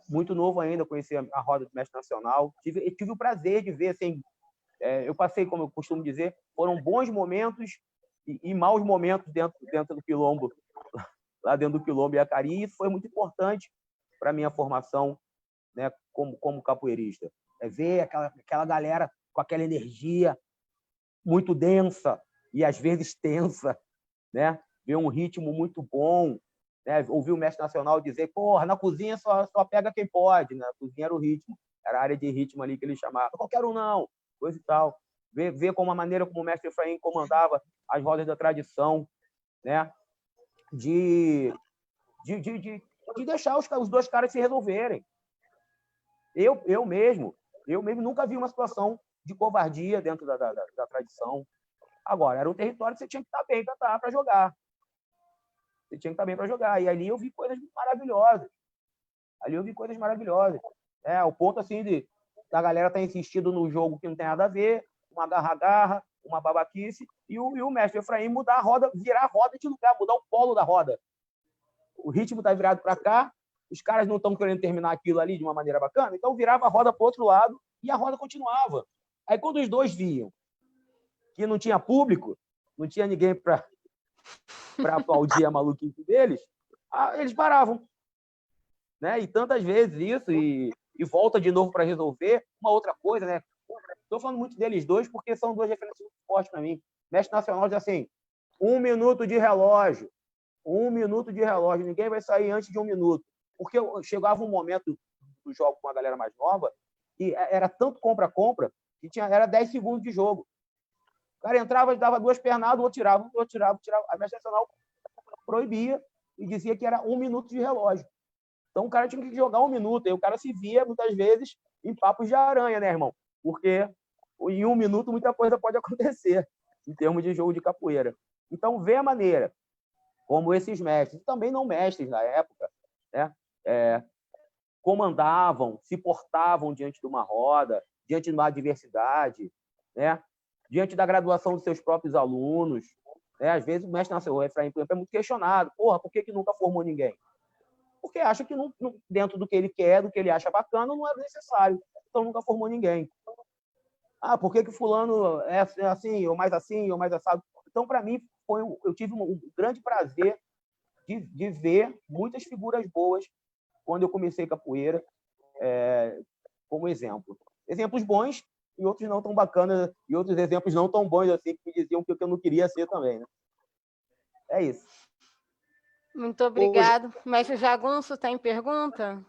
muito novo ainda conhecer a roda do mestre Nacional. Tive o prazer de ver, assim, eu passei, como eu costumo dizer, foram bons momentos e maus momentos dentro do quilombo, lá dentro do quilombo Iacari, e isso foi muito importante para a minha formação, né, como capoeirista. Ver aquela galera com aquela energia muito densa e às vezes tensa, né? Ver um ritmo muito bom, né? Ouvir o mestre Nacional dizer, porra, na cozinha só pega quem pode, né? Na cozinha era o ritmo, era a área de ritmo ali que ele chamava, qualquer um não, coisa e tal. Ver como a maneira como o mestre Efraim comandava as rodas da tradição, né? De deixar os dois caras se resolverem. Eu mesmo nunca vi uma situação de covardia dentro da tradição. Agora, era um território que você tinha que estar bem para jogar. Você tinha que estar bem para jogar. E ali eu vi coisas maravilhosas. O ponto assim da galera estar insistindo no jogo que não tem nada a ver, uma garra-garra, uma babaquice, e o mestre Efraim mudar a roda, virar a roda de lugar, mudar o polo da roda. O ritmo está virado para cá, os caras não estão querendo terminar aquilo ali de uma maneira bacana, então virava a roda para o outro lado e a roda continuava. Aí quando os dois viam que não tinha público, não tinha ninguém para aplaudir a maluquice deles, eles paravam. Né? E tantas vezes isso, e volta de novo para resolver. Uma outra coisa, né? Estou falando muito deles dois porque são duas referências muito fortes para mim. Mestre Nacional diz assim, 1 minuto de relógio, ninguém vai sair antes de 1 minuto. Porque chegava um momento do jogo com a galera mais nova que era tanto compra-compra que era 10 segundos de jogo. O cara entrava, dava 2 pernadas, o outro tirava. A Mestre Nacional proibia e dizia que era 1 minuto de relógio. Então o cara tinha que jogar 1 minuto, e o cara se via, muitas vezes, em papos de aranha, né, irmão? Porque em 1 minuto muita coisa pode acontecer em termos de jogo de capoeira. Então, vê a maneira como esses mestres, e também não mestres na época, né, comandavam, se portavam diante de uma roda, diante de uma adversidade, né? diante da graduação dos seus próprios alunos. Às vezes o mestre Nasceu, o Efraim, por exemplo, é muito questionado. Porra, por que nunca formou ninguém? Porque acha que dentro do que ele quer, do que ele acha bacana, não é necessário. Então nunca formou ninguém. Por que fulano é assim, ou mais assado? Então, para mim, eu tive um grande prazer de ver muitas figuras boas quando eu comecei capoeira, como exemplo. Exemplos bons e outros não tão bacanas, e outros exemplos não tão bons assim, que me diziam que eu não queria ser também. Né? É isso. Muito obrigado. Mestre Jagunço, tem pergunta?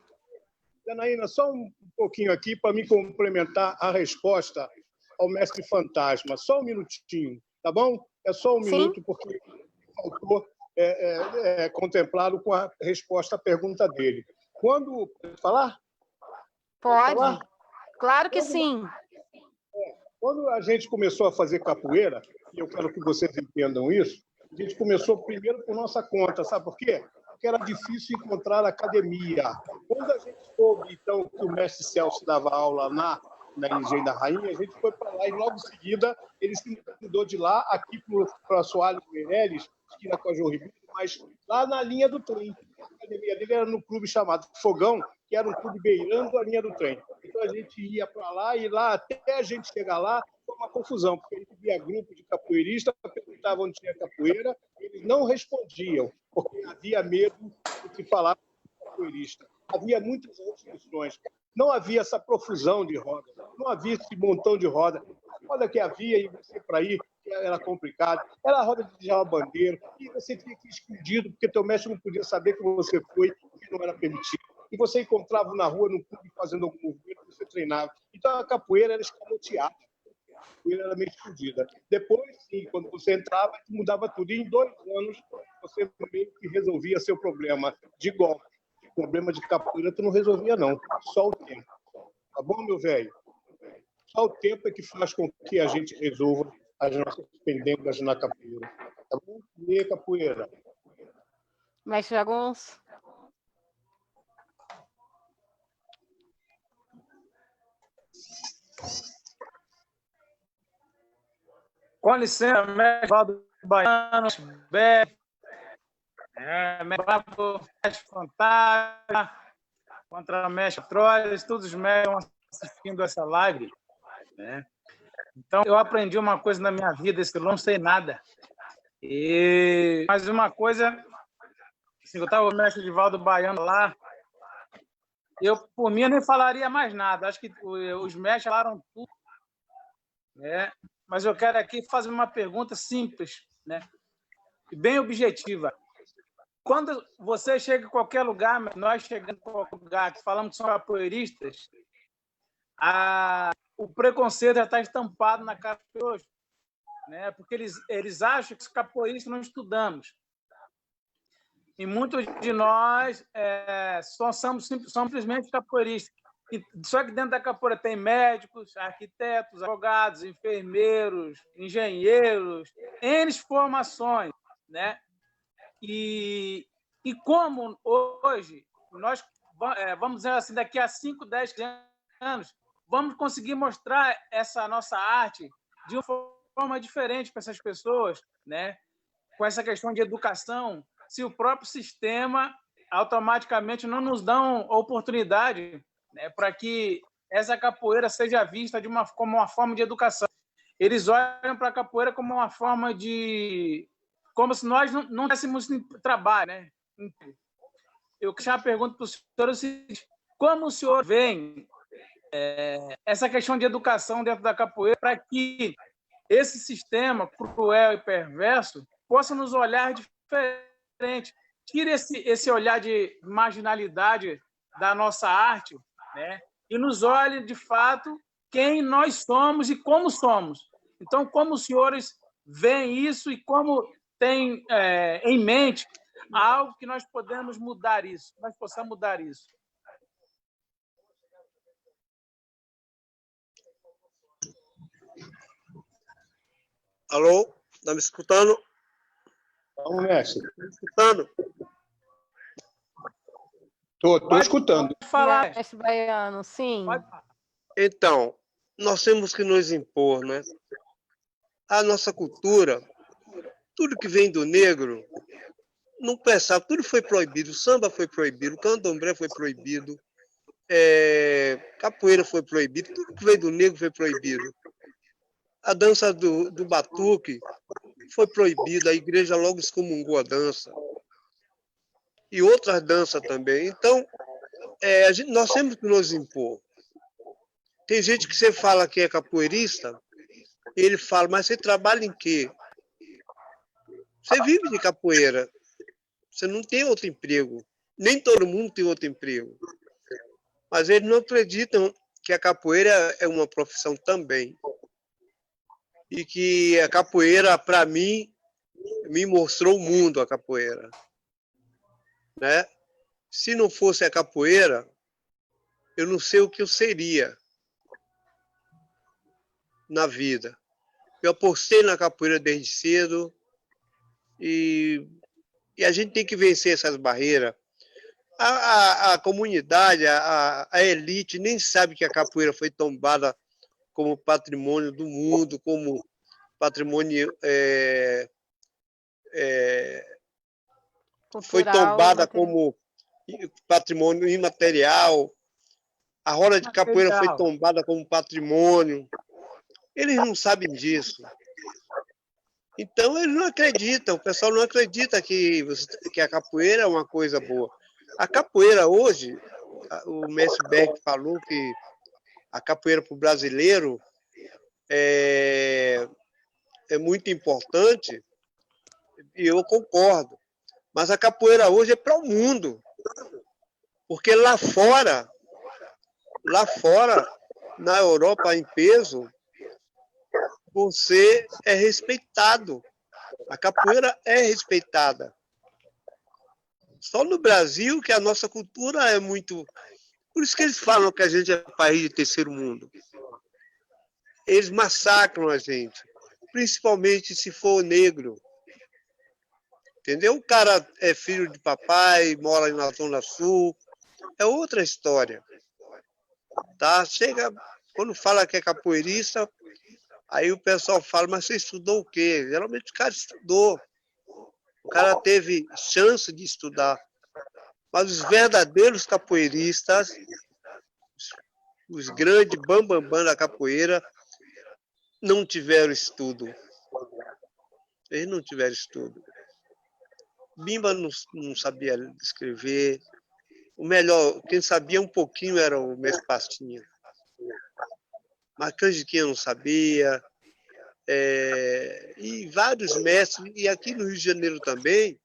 Janaína, só um pouquinho aqui para me complementar a resposta ao mestre Fantasma. Só um minutinho, tá bom? É só um minuto, porque faltou contemplado com a resposta à pergunta dele. Quando... Pode falar? Pode. Falar? Claro que sim. Quando a gente começou a fazer capoeira, e eu quero que vocês entendam isso, a gente começou primeiro por nossa conta, sabe por quê? Porque era difícil encontrar academia. Quando a gente soube, então, que o mestre Celso dava aula na Engenho da Rainha, a gente foi para lá e logo em seguida ele se mudou de lá aqui para a Soares Meirelles, esquina com a João Ribeiro, mas lá na linha do trem. A academia dele era no clube chamado Fogão, que era um clube beirando a linha do trem. Então a gente ia para lá e lá, até a gente chegar lá, foi uma confusão, porque a gente via grupo de capoeiristas, perguntavam onde tinha capoeira, eles não respondiam, porque havia medo de se falar com capoeirista. Havia muitas restrições. Não havia essa profusão de roda, não havia esse montão de roda. A roda que havia, e você para ir, era complicado, era a roda de Djalma Bandeira, e você tinha que ir escondido, porque teu mestre não podia saber que você foi, porque não era permitido. E você encontrava na rua, no clube, fazendo algum movimento, você treinava. Então a capoeira era escamoteada, a capoeira era meio escondida. Depois, sim, quando você entrava, mudava tudo. E em 2 anos, você meio que resolvia seu problema de golpe. Problema de capoeira tu não resolvia, não. Só o tempo. Tá bom, meu velho? Só o tempo é que faz com que a gente resolva as nossas pendências na capoeira. Tá bom? E aí, capoeira? Mestre Jagunço. Com licença, mestre Valdo Baiano, mestre Fantasma, contra o mestre Troias, todos os mestres estão assistindo essa live. Né? Então, eu aprendi uma coisa na minha vida, que eu não sei nada. Mas uma coisa, assim, eu estava o mestre Valdo Baiano lá, por mim, eu nem falaria mais nada. Acho que os mestres falaram tudo. Né? Mas eu quero aqui fazer uma pergunta simples, né? Bem objetiva. Quando você chega em qualquer lugar, nós chegamos em qualquer lugar que falamos que são capoeiristas, o preconceito já está estampado na cara de hoje, né? Porque eles acham que os capoeiristas não estudamos. E muitos de nós somos simplesmente capoeiristas. Só que dentro da capoeira tem médicos, arquitetos, advogados, enfermeiros, engenheiros, N formações, né? E como hoje nós vamos dizer assim, daqui a 5, 10 anos, vamos conseguir mostrar essa nossa arte de uma forma diferente para essas pessoas, né? Com essa questão de educação, se o próprio sistema automaticamente não nos dá oportunidade, né, para que essa capoeira seja vista como uma forma de educação. Eles olham para a capoeira como uma forma de... como se nós não tivéssemos trabalho, né? Eu já pergunto para o senhor o seguinte: como o senhor vê essa questão de educação dentro da capoeira para que esse sistema cruel e perverso possa nos olhar diferente, tire esse olhar de marginalidade da nossa arte, né? E nos olhe, de fato, quem nós somos e como somos. Então, como os senhores veem isso e como tem em mente algo que nós podemos mudar isso, nós possamos mudar isso? Alô? Está me escutando? Não, mestre. Está me escutando? Estou escutando. Pode falar. Mestre Baiano, sim. Pode falar. Então, nós temos que nos impor, né? a nossa cultura, tudo que vem do negro, não pensava, tudo foi proibido. O samba foi proibido, o candomblé foi proibido, capoeira foi proibido, tudo que veio do negro foi proibido. A dança do batuque foi proibida, a igreja logo excomungou a dança. E outras danças também. Então, nós temos que nos impor. Tem gente que você fala que é capoeirista, ele fala, mas você trabalha em quê? Você vive de capoeira. Você não tem outro emprego. Nem todo mundo tem outro emprego. Mas eles não acreditam que a capoeira é uma profissão também. E que a capoeira, para mim, me mostrou o mundo, a capoeira. Né? Se não fosse a capoeira, eu não sei o que eu seria na vida. Eu apostei na capoeira desde cedo e a gente tem que vencer essas barreiras. A comunidade, a elite nem sabe que a capoeira foi tombada como patrimônio do mundo, como patrimônio foi tombada como patrimônio imaterial. A roda de capoeira foi tombada como patrimônio. Eles não sabem disso. Então, eles não acreditam, o pessoal não acredita que a capoeira é uma coisa boa. A capoeira hoje, o mestre Berg falou que a capoeira para o brasileiro é muito importante, e eu concordo. Mas a capoeira hoje é para o mundo. Porque lá fora, na Europa, em peso, você é respeitado. A capoeira é respeitada. Só no Brasil que a nossa cultura é muito... Por isso que eles falam que a gente é país de terceiro mundo. Eles massacram a gente, principalmente se for negro. Entendeu? O cara é filho de papai, mora na Zona Sul, é outra história. Tá? Chega, quando fala que é capoeirista, aí o pessoal fala, mas você estudou o quê? Geralmente o cara estudou. O cara teve chance de estudar. Mas os verdadeiros capoeiristas, os grandes bambambam da capoeira, não tiveram estudo. Eles não tiveram estudo. Bimba não sabia escrever. O melhor, quem sabia um pouquinho era o mestre Pastinha. Mas Canjiquinha não sabia. E vários mestres, e aqui no Rio de Janeiro também,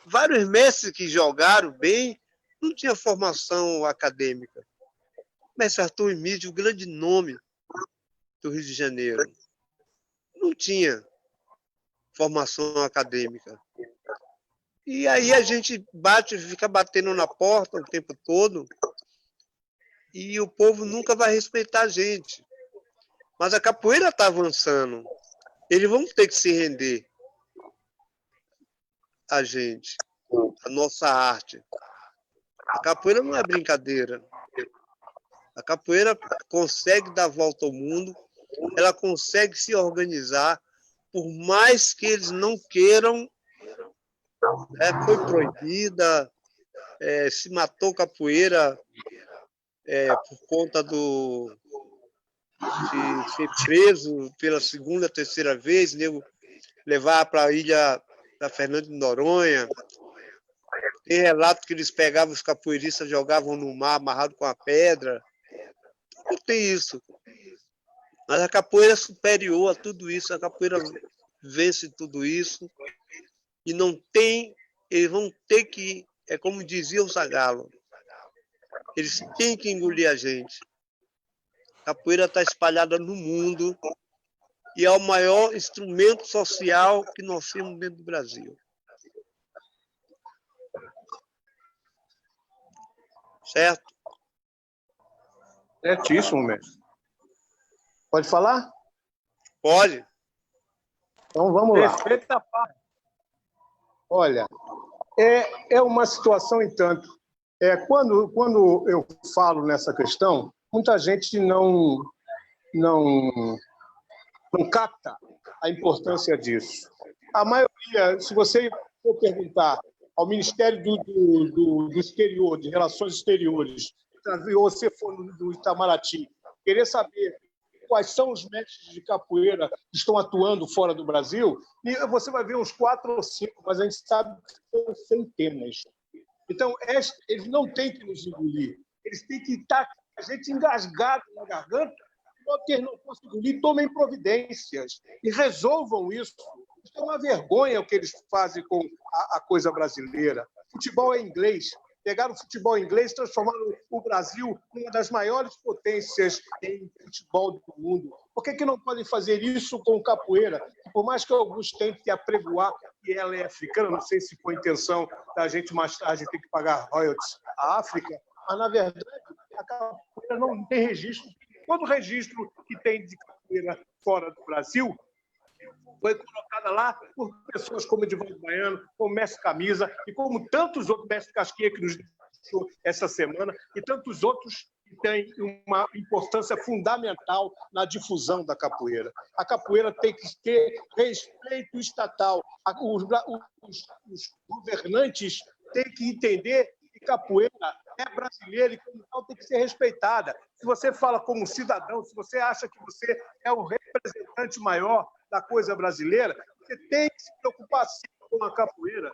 vários mestres que jogaram bem, não tinha formação acadêmica. Mestre Arthur Emílio, o grande nome do Rio de Janeiro, não tinha formação acadêmica. E aí a gente fica batendo na porta o tempo todo, e o povo nunca vai respeitar a gente. Mas a capoeira está avançando. Eles vão ter que se render a gente, a nossa arte. A capoeira não é brincadeira. A capoeira consegue dar volta ao mundo, ela consegue se organizar, por mais que eles não queiram, foi proibida, se matou capoeira por conta de ser preso pela segunda, terceira vez, levar para a ilha da Fernando de Noronha. Tem relato que eles pegavam os capoeiristas, jogavam no mar, amarrado com a pedra. Não tem isso. Mas a capoeira é superior a tudo isso, a capoeira vence tudo isso. E não tem, eles vão ter que, como dizia o Zagalo, eles têm que engolir a gente. A capoeira está espalhada no mundo e é o maior instrumento social que nós temos dentro do Brasil. Certo? Certíssimo, mestre. Pode falar? Pode. Então vamos lá. Respeita a parte. Olha, é uma situação em tanto. Quando eu falo nessa questão, muita gente não capta a importância disso. A maioria, se você for perguntar ao Ministério do Exterior, de Relações Exteriores, ou você for no Itamaraty, querer saber quais são os mestres de capoeira que estão atuando fora do Brasil, e você vai ver uns 4 ou 5, mas a gente sabe que são centenas. Então, eles não têm que nos engolir, eles têm que estar a gente engasgado na garganta, porque eles não possam engolir, tomem providências e resolvam isso. Isso é uma vergonha o que eles fazem com a coisa brasileira. Futebol é inglês. Pegaram o futebol inglês e transformaram o Brasil em uma das maiores potências em futebol do mundo. Por que não podem fazer isso com capoeira? Por mais que alguns tentem apregoar que ela é africana, não sei se foi a intenção da gente mais tarde ter que pagar royalties à África, mas, na verdade, a capoeira não tem registro. Todo registro que tem de capoeira fora do Brasil foi colocada lá por pessoas como Edivaldo Baiano, como Mestre Camisa e como tantos outros, Mestre Casquinha, que nos deixou essa semana, e tantos outros que têm uma importância fundamental na difusão da capoeira. A capoeira tem que ter respeito estatal. Os governantes têm que entender que capoeira é brasileira e, como tal, tem que ser respeitada. Se você fala como cidadão, se você acha que você é o representante maior da coisa brasileira, você tem que se preocupar sim com a capoeira,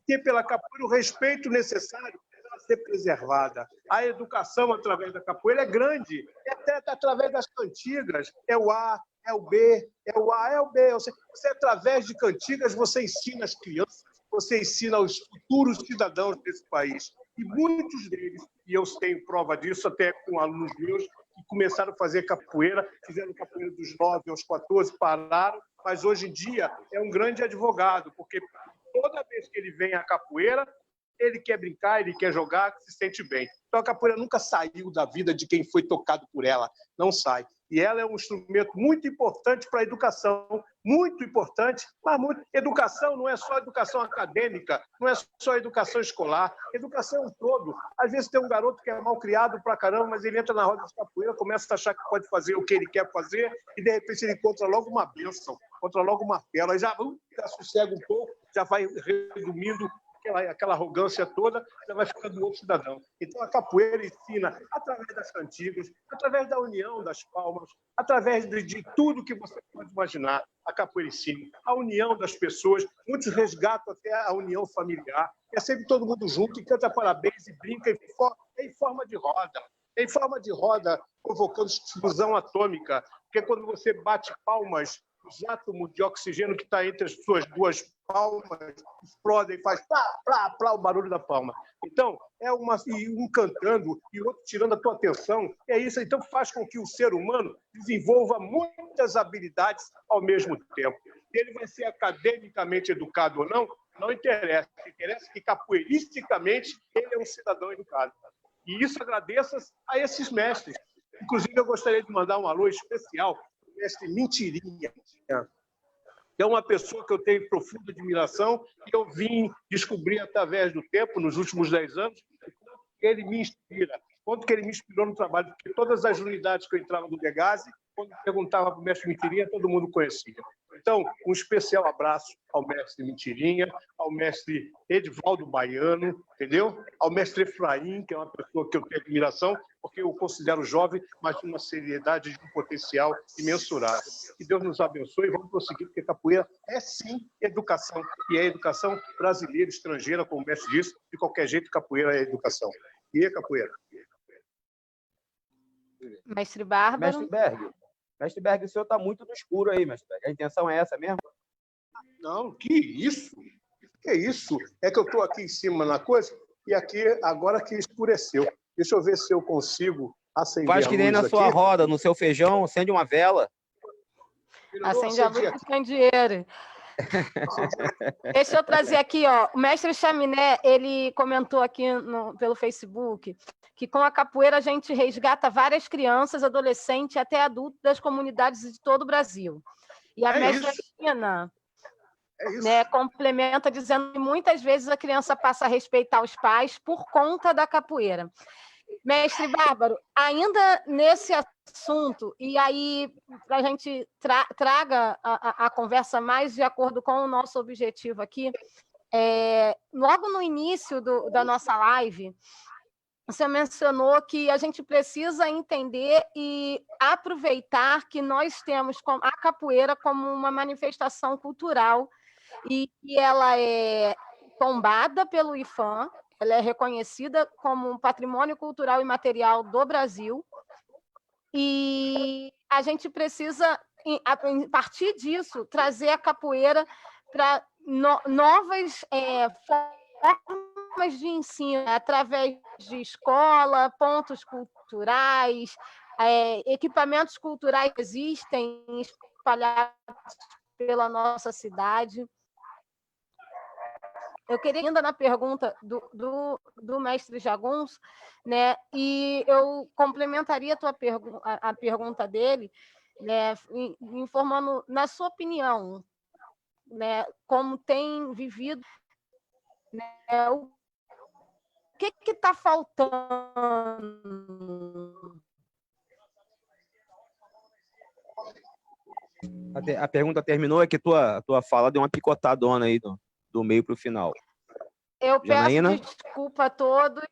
ter pela capoeira o respeito necessário para ser preservada. A educação através da capoeira é grande, é até através das cantigas, é o A, é o B, é o A, é o B. Você, através de cantigas, você ensina as crianças, você ensina os futuros cidadãos desse país. E muitos deles, e eu tenho prova disso até com alunos meus, que começaram a fazer capoeira, fizeram capoeira dos 9 aos 14, pararam, mas hoje em dia é um grande advogado, porque toda vez que ele vem à capoeira, ele quer brincar, ele quer jogar, se sente bem. Então a capoeira nunca saiu da vida de quem foi tocado por ela, não sai. E ela é um instrumento muito importante para a educação, muito importante, mas educação não é só educação acadêmica, não é só educação escolar, educação é um todo. Às vezes tem um garoto que é mal criado pra caramba, mas ele entra na roda de capoeira, começa a achar que pode fazer o que ele quer fazer e, de repente, ele encontra logo uma bênção, encontra logo uma pérola, já sossega um pouco, já vai resumindo aquela arrogância toda, já vai ficando um outro cidadão. Então, a capoeira ensina, através das cantigas, através da união das palmas, através de tudo que você pode imaginar, a capoeira ensina. A união das pessoas, muitos resgatam até a união familiar, é sempre todo mundo junto e canta parabéns e brinca em forma de roda. Em forma de roda, provocando explosão atômica, porque quando você bate palmas, os átomos de oxigênio que está entre as suas duas palmas explodem e faz plá, plá, plá, o barulho da palma. Então, é um cantando e o outro tirando a tua atenção. É isso, então faz com que o ser humano desenvolva muitas habilidades ao mesmo tempo. Ele vai ser academicamente educado ou não, não interessa. Interessa que capoeiristicamente ele é um cidadão educado. E isso agradeço a esses mestres. Inclusive, eu gostaria de mandar um alô especial mestre Mentirinha, que é uma pessoa que eu tenho profunda admiração e eu vim descobrir através do tempo, nos últimos 10 anos, que ele me inspira, quanto que ele me inspirou no trabalho, porque todas as unidades que eu entrava no Degase, quando eu perguntava para o mestre Mentirinha, todo mundo conhecia. Então, um especial abraço ao mestre Mentirinha, ao mestre Edivaldo Baiano, entendeu? Ao mestre Efraim, que é uma pessoa que eu tenho admiração, porque eu considero jovem, mas de uma seriedade, de um potencial imensurável. Que Deus nos abençoe e vamos prosseguir, porque capoeira é sim educação, e é educação brasileira, estrangeira, como o mestre disse, de qualquer jeito, capoeira é educação. E é capoeira. Mestre Bárbaro. Mestre Berg, o senhor está muito no escuro aí, mestre Berg. A intenção é essa mesmo? Não, que isso? Que isso? É que eu estou aqui em cima na coisa e aqui agora que escureceu. Deixa eu ver se eu consigo acender a luz. Faz que nem na sua roda, no seu feijão, acende uma vela. Acende a luz do candeeiro. Deixa eu trazer aqui, ó. O mestre Chaminé, ele comentou aqui pelo Facebook que com a capoeira a gente resgata várias crianças, adolescentes e até adultos das comunidades de todo o Brasil. E a mestra China complementa dizendo que muitas vezes a criança passa a respeitar os pais por conta da capoeira. Mestre Bárbaro, ainda nesse assunto, assunto, e aí a gente traga a conversa mais de acordo com o nosso objetivo aqui. Logo no início da nossa live, você mencionou que a gente precisa entender e aproveitar que nós temos a capoeira como uma manifestação cultural e que ela é tombada pelo IPHAN, ela é reconhecida como um patrimônio cultural e material do Brasil, e a gente precisa, a partir disso, trazer a capoeira para novas formas de ensino, através de escola, pontos culturais, equipamentos culturais que existem espalhados pela nossa cidade. Eu queria ainda na pergunta do mestre Jagunço, né? E eu complementaria a pergunta dele, né? Informando, na sua opinião, né? Como tem vivido, né? O que está faltando? A pergunta terminou, é que tua fala deu uma picotadona aí do meio para o final. Eu Janaína? peço desculpa a todos.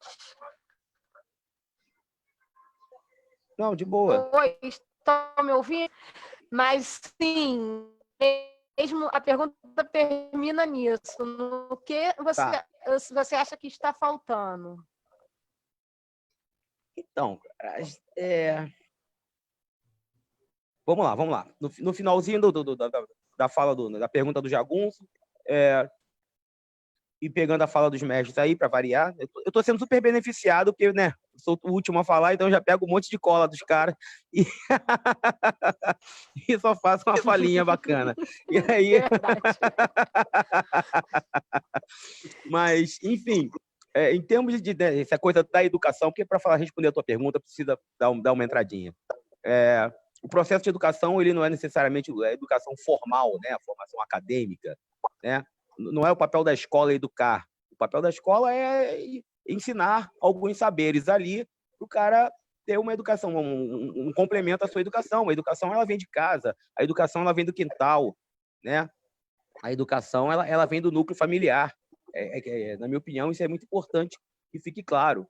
Não, de boa. Oi, estão me ouvindo? Mas, sim, mesmo a pergunta termina nisso. No que você acha que está faltando? Então, vamos lá. No finalzinho da fala da pergunta do Jagunço, e pegando a fala dos mestres aí, para variar, eu estou sendo super beneficiado, porque, né, eu sou o último a falar, então eu já pego um monte de cola dos caras e, e só faço uma falinha bacana. E aí... Mas, enfim, em termos de essa coisa da educação, porque para responder a tua pergunta, precisa dar uma entradinha. O processo de educação, ele não é necessariamente a educação formal, né, a formação acadêmica, né? Não é o papel da escola educar. O papel da escola é ensinar alguns saberes ali para o cara ter uma educação, um complemento à sua educação. A educação, ela vem de casa, a educação, ela vem do quintal, né? A educação, ela vem do núcleo familiar. Na minha opinião, isso é muito importante que fique claro,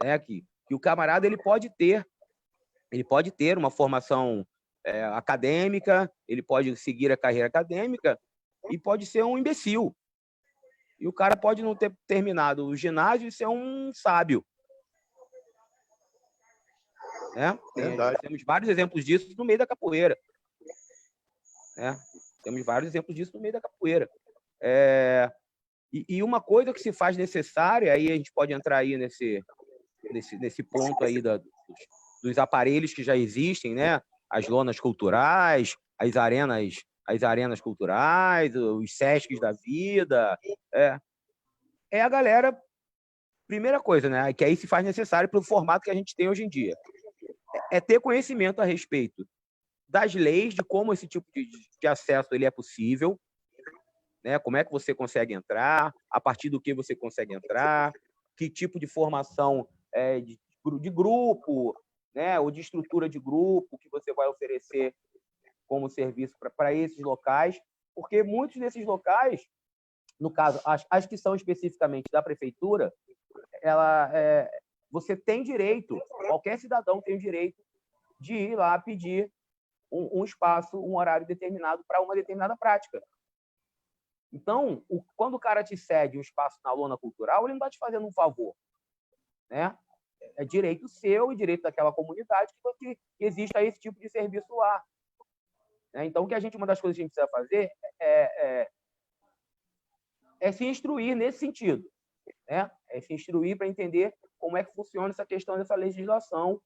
né? Que o camarada, ele pode ter uma formação acadêmica, ele pode seguir a carreira acadêmica e pode ser um imbecil. E o cara pode não ter terminado o ginásio e ser um sábio. Né? Temos vários exemplos disso no meio da capoeira. Né? Temos vários exemplos disso no meio da capoeira. E uma coisa que se faz necessária, aí a gente pode entrar aí nesse ponto aí dos aparelhos que já existem, né? As lonas culturais, as arenas culturais, os SESCs da vida. A galera, primeira coisa, né? Que aí se faz necessário para o formato que a gente tem hoje em dia. É ter conhecimento a respeito das leis, de como esse tipo de acesso ele é possível, né? Como é que você consegue entrar, a partir do que você consegue entrar, que tipo de formação de grupo, né? Ou de estrutura de grupo que você vai oferecer como serviço para esses locais, porque muitos desses locais, no caso, as que são especificamente da prefeitura, você tem direito, qualquer cidadão tem o direito de ir lá pedir um espaço, um horário determinado para uma determinada prática. Então, quando o cara te cede um espaço na lona cultural, ele não está te fazendo um favor, né? É direito seu e direito daquela comunidade que exista esse tipo de serviço lá. Então, uma das coisas que a gente precisa fazer é se instruir nesse sentido, né? É se instruir para entender como é que funciona essa questão dessa legislação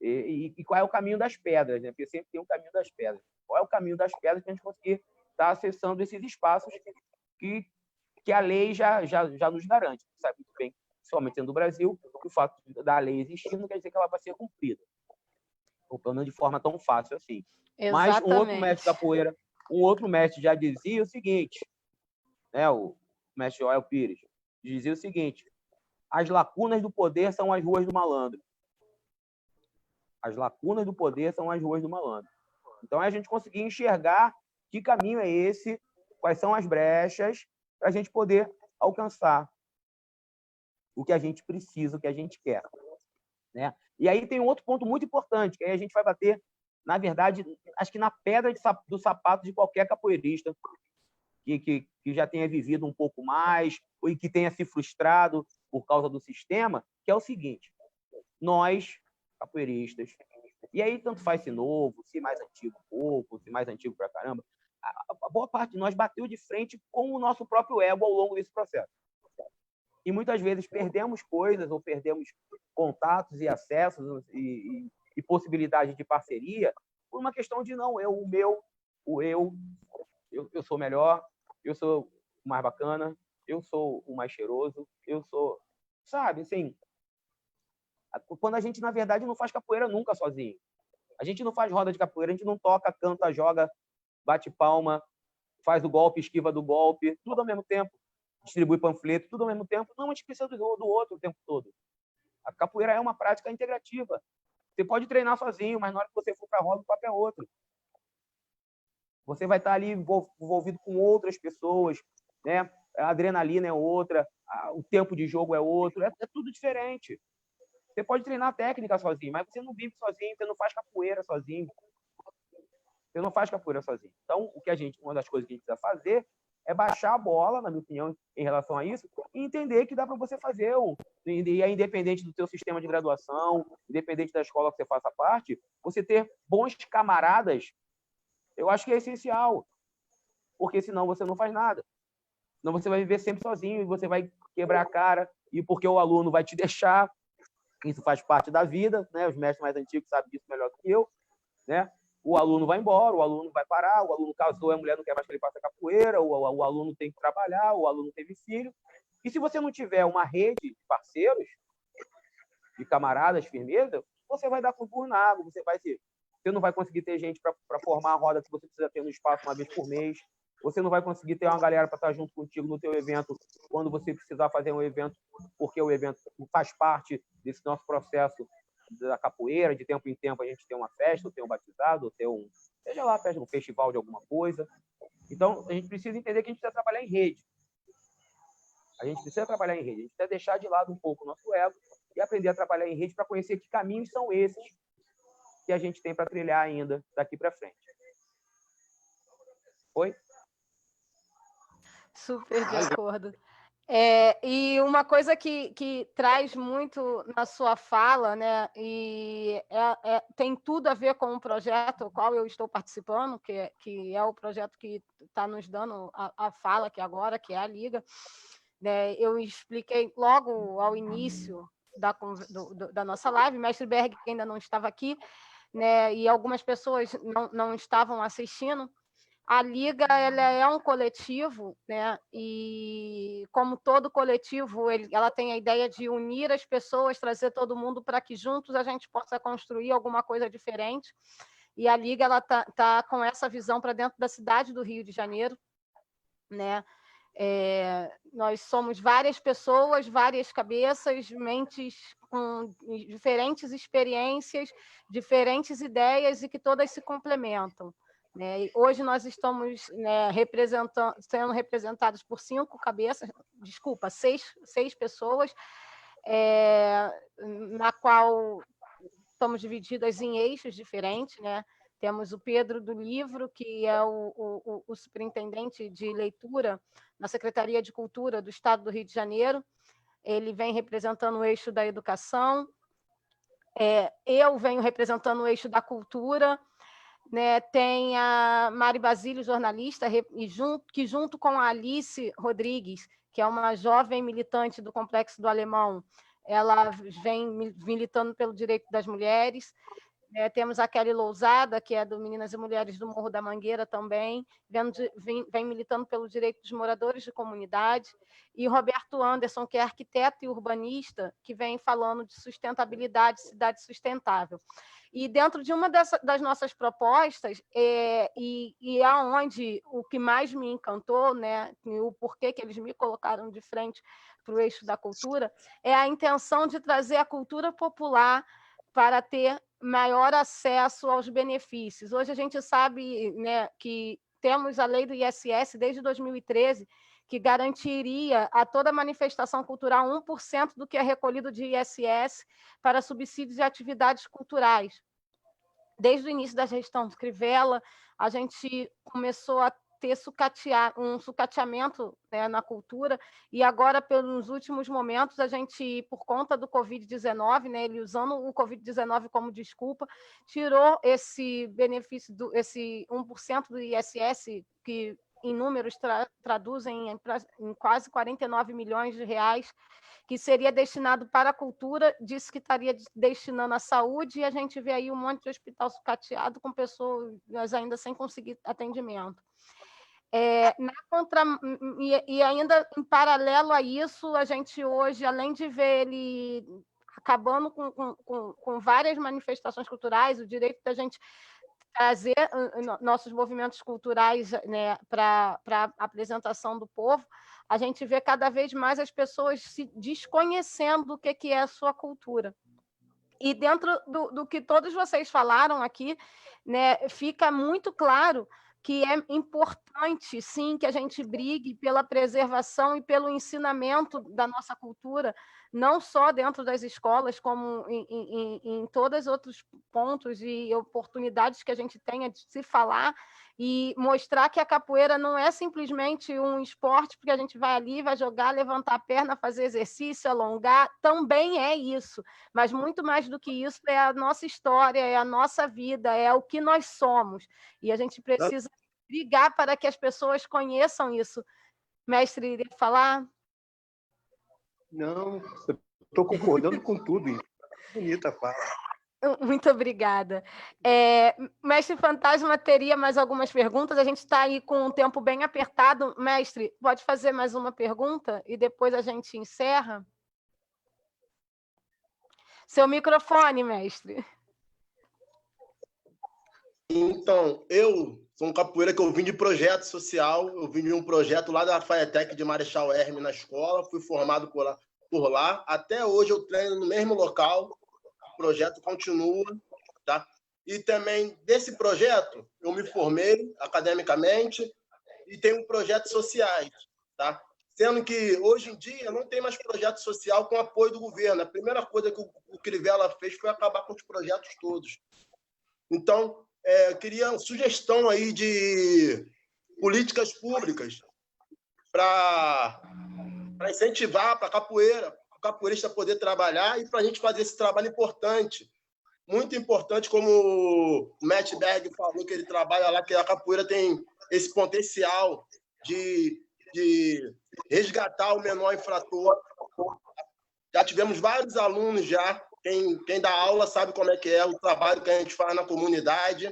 e qual é o caminho das pedras, né? Porque sempre tem um caminho das pedras. Qual é o caminho das pedras para a gente conseguir estar acessando esses espaços que a lei já nos garante? Você sabe muito bem, principalmente dentro do Brasil, que o fato da lei existir não quer dizer que ela vai ser cumprida, ou pelo menos de forma tão fácil assim. Exatamente. Mas um outro mestre capoeira, já dizia o seguinte, né, o mestre Joel Pires, dizia o seguinte: as lacunas do poder são as ruas do malandro. As lacunas do poder são as ruas do malandro. Então, é a gente conseguir enxergar que caminho é esse, quais são as brechas, para a gente poder alcançar o que a gente precisa, o que a gente quer. Né? E aí tem um outro ponto muito importante, que aí a gente vai bater, na verdade, acho que na pedra do sapato de qualquer capoeirista que já tenha vivido um pouco mais, ou que tenha se frustrado por causa do sistema, que é o seguinte: nós, capoeiristas, e aí tanto faz se novo, se mais antigo pouco, se mais antigo pra caramba, a boa parte de nós bateu de frente com o nosso próprio ego ao longo desse processo. E muitas vezes perdemos coisas ou perdemos contatos e acessos e possibilidades de parceria por uma questão de não, eu sou melhor, eu sou o mais bacana, eu sou o mais cheiroso, eu sou... Sabe, assim, quando a gente, na verdade, não faz capoeira nunca sozinho. A gente não faz roda de capoeira, a gente não toca, canta, joga, bate palma, faz o golpe, esquiva do golpe, tudo ao mesmo tempo. Distribui panfleto, tudo ao mesmo tempo. Não, a gente precisa do outro o tempo todo. A capoeira é uma prática integrativa. Você pode treinar sozinho, mas na hora que você for para a roda, o papo é outro. Você vai estar ali envolvido com outras pessoas, né? A adrenalina é outra, o tempo de jogo é outro, é tudo diferente. Você pode treinar técnica sozinho, mas você não vive sozinho, você não faz capoeira sozinho. Você não faz capoeira sozinho. Então, uma das coisas que a gente precisa fazer é baixar a bola, na minha opinião, em relação a isso, e entender que dá para você fazer, e é independente do seu sistema de graduação, independente da escola que você faça parte, você ter bons camaradas, eu acho que é essencial, porque senão você não faz nada. Senão você vai viver sempre sozinho, e você vai quebrar a cara, e porque o aluno vai te deixar, isso faz parte da vida, né? Os mestres mais antigos sabem disso melhor do que eu, né? O aluno vai embora, o aluno vai parar, o aluno casou, a mulher não quer mais que ele faça capoeira, o aluno tem que trabalhar, o aluno teve filho. E se você não tiver uma rede de parceiros, de camaradas, firmeza, você vai dar concurso na água, você não vai conseguir ter gente para formar a roda que você precisa ter no espaço uma vez por mês, você não vai conseguir ter uma galera para estar junto contigo no teu evento quando você precisar fazer um evento, porque o evento faz parte desse nosso processo da capoeira, de tempo em tempo a gente tem uma festa, ou tem um batizado, ou tem seja lá, um festival de alguma coisa. Então, a gente precisa entender que a gente precisa trabalhar em rede. A gente precisa trabalhar em rede, a gente precisa deixar de lado um pouco o nosso ego e aprender a trabalhar em rede para conhecer que caminhos são esses que a gente tem para trilhar ainda daqui para frente. Oi? Super de acordo. E uma coisa que traz muito na sua fala, né, e tem tudo a ver com o projeto ao qual eu estou participando, que é o projeto que está nos dando a fala aqui agora, que é a Liga. Né, eu expliquei logo ao início da nossa live, mestre Berg, que ainda não estava aqui, né, e algumas pessoas não estavam assistindo. A Liga ela é um coletivo, né? E como todo coletivo, ela tem a ideia de unir as pessoas, trazer todo mundo para que juntos a gente possa construir alguma coisa diferente. E a Liga ela tá com essa visão para dentro da cidade do Rio de Janeiro, né? Nós somos várias pessoas, várias cabeças, mentes com diferentes experiências, diferentes ideias e que todas se complementam. Né? Hoje nós estamos, né, sendo representados por 6 pessoas, na qual estamos divididas em eixos diferentes, né? Temos o Pedro do Livro, que é o superintendente de leitura na Secretaria de Cultura do Estado do Rio de Janeiro. Ele vem representando o eixo da educação. Eu venho representando o eixo da cultura. Né, tem a Mari Basílio, jornalista, que junto com a Alice Rodrigues, que é uma jovem militante do Complexo do Alemão, ela vem militando pelo direito das mulheres. Temos a Kelly Lousada, que é do Meninas e Mulheres do Morro da Mangueira também, vem militando pelo direito dos moradores de comunidade, e Roberto Anderson, que é arquiteto e urbanista, que vem falando de sustentabilidade, cidade sustentável. E dentro de uma das nossas propostas, e aonde o que mais me encantou, né, o porquê que eles me colocaram de frente para o eixo da cultura, é a intenção de trazer a cultura popular para ter maior acesso aos benefícios. Hoje a gente sabe, né, que temos a lei do ISS desde 2013, que garantiria a toda manifestação cultural 1% do que é recolhido de ISS para subsídios de atividades culturais. Desde o início da gestão do Crivella, a gente começou a ter um sucateamento, né, na cultura, e agora, pelos últimos momentos, a gente, por conta do Covid-19, né, ele usando o Covid-19 como desculpa, tirou esse benefício, esse 1% do ISS, que em números traduzem em quase 49 milhões de reais, que seria destinado para a cultura, disse que estaria destinando à saúde, e a gente vê aí um monte de hospital sucateado com pessoas ainda sem conseguir atendimento. E ainda em paralelo a isso, a gente hoje, além de ver ele acabando com várias manifestações culturais, o direito da gente trazer nossos movimentos culturais, né, para a apresentação do povo, a gente vê cada vez mais as pessoas se desconhecendo o que é a sua cultura. E dentro do que todos vocês falaram aqui, né, fica muito claro que é importante, sim, que a gente brigue pela preservação e pelo ensinamento da nossa cultura, não só dentro das escolas, como em todos os outros pontos e oportunidades que a gente tenha de se falar e mostrar que a capoeira não é simplesmente um esporte, porque a gente vai ali, vai jogar, levantar a perna, fazer exercício, alongar, também é isso, mas muito mais do que isso é a nossa história, é a nossa vida, é o que nós somos, e a gente precisa brigar para que as pessoas conheçam isso. Mestre, iria falar? Não, eu estou concordando com tudo isso. Bonita a fala. Muito obrigada. Mestre Fantasma, teria mais algumas perguntas? A gente está aí com um tempo bem apertado. Mestre, pode fazer mais uma pergunta e depois a gente encerra? Seu microfone, mestre. Então, eu sou um capoeira que eu vim de projeto social, eu vim de um projeto lá da FAETEC de Marechal Hermes na escola, fui formado por lá. Até hoje eu treino no mesmo local, o projeto continua, tá? E também desse projeto eu me formei academicamente e tenho projetos sociais, tá? Sendo que hoje em dia não tem mais projeto social com apoio do governo. A primeira coisa que o Crivella fez foi acabar com os projetos todos. Então, eu queria uma sugestão aí de políticas públicas para incentivar para a capoeira, o capoeirista poder trabalhar e para a gente fazer esse trabalho importante, muito importante, como o Matt Berg falou, que ele trabalha lá, que a capoeira tem esse potencial de resgatar o menor infrator. Já tivemos vários alunos já. Quem dá aula sabe como é que é o trabalho que a gente faz na comunidade.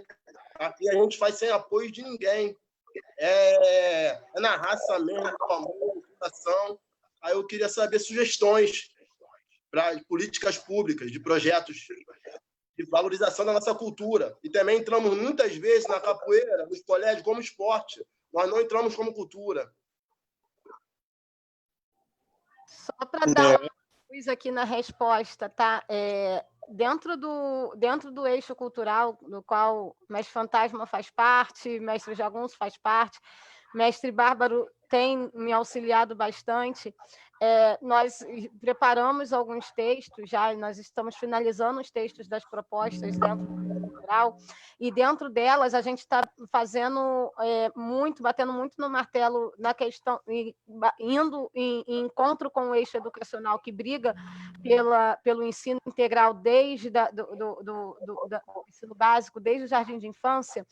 Aqui a gente faz sem apoio de ninguém. É na raça mesmo, no amor, na educação. Aí eu queria saber sugestões para políticas públicas, de projetos de valorização da nossa cultura. E também entramos muitas vezes na capoeira, nos colégios, como esporte. Nós não entramos como cultura. Só para dar uma luz aqui na resposta, tá? Dentro do eixo cultural, do qual o Mestre Fantasma faz parte, Mestre Jagunço faz parte, Mestre Bárbaro tem me auxiliado bastante, nós preparamos alguns textos, já nós estamos finalizando os textos das propostas dentro do cultural, e dentro delas a gente está fazendo batendo muito no martelo na questão, indo em encontro com o eixo educacional que briga pelo ensino integral desde do ensino básico, desde o jardim de infância,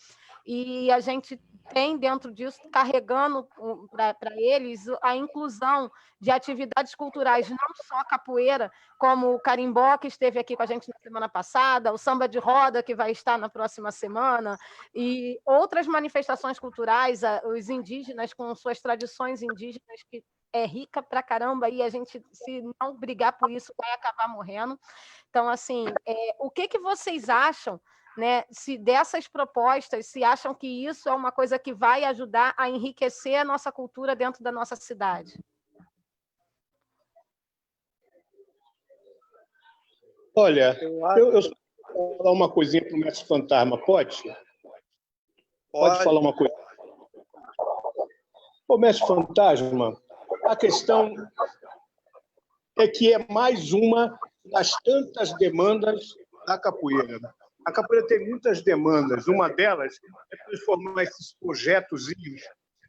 e a gente tem dentro disso, carregando para eles a inclusão de atividades culturais, não só capoeira, como o carimbó, que esteve aqui com a gente na semana passada, o samba de roda, que vai estar na próxima semana, e outras manifestações culturais, os indígenas com suas tradições indígenas, que é rica pra caramba, e a gente, se não brigar por isso, vai acabar morrendo. Então, assim, o que vocês acham, né, se dessas propostas, se acham que isso é uma coisa que vai ajudar a enriquecer a nossa cultura dentro da nossa cidade? Olha, Eu acho eu só vou falar uma coisinha para o Mestre Fantasma, pode? Pode falar uma coisa. Ô, Mestre Fantasma, a questão é que é mais uma das tantas demandas da capoeira. A capoeira tem muitas demandas. Uma delas é transformar esses projetos que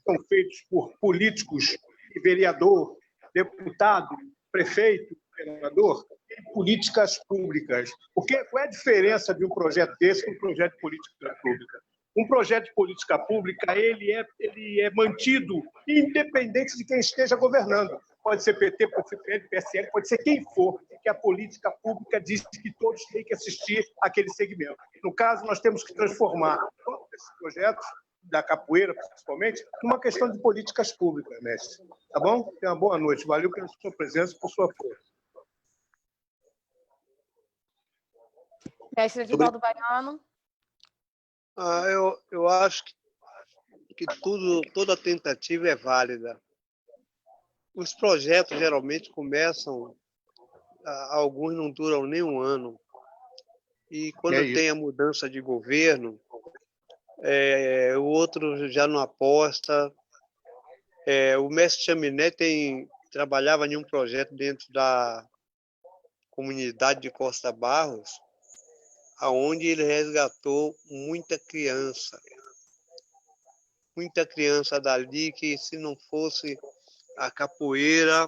são feitos por políticos, vereador, deputado, prefeito, governador, em políticas públicas. Qual é a diferença de um projeto desse com um projeto de política pública? Um projeto de política pública ele é mantido independente de quem esteja governando. Pode ser PT, pode ser PL, PSL, pode ser quem for, que a política pública diz que todos têm que assistir àquele segmento. No caso, nós temos que transformar todos esses projetos, da capoeira, principalmente, numa questão de políticas públicas, mestre. Tá bom? Tenha uma boa noite. Valeu pela sua presença e por sua força. Mestre Edivaldo Baiano. eu acho que toda tentativa é válida. Os projetos geralmente começam, alguns não duram nem um ano. E quando tem a mudança de governo, o outro já não aposta. O mestre Chaminé trabalhava em um projeto dentro da comunidade de Costa Barros, aonde ele resgatou muita criança dali, que se não fosse a capoeira,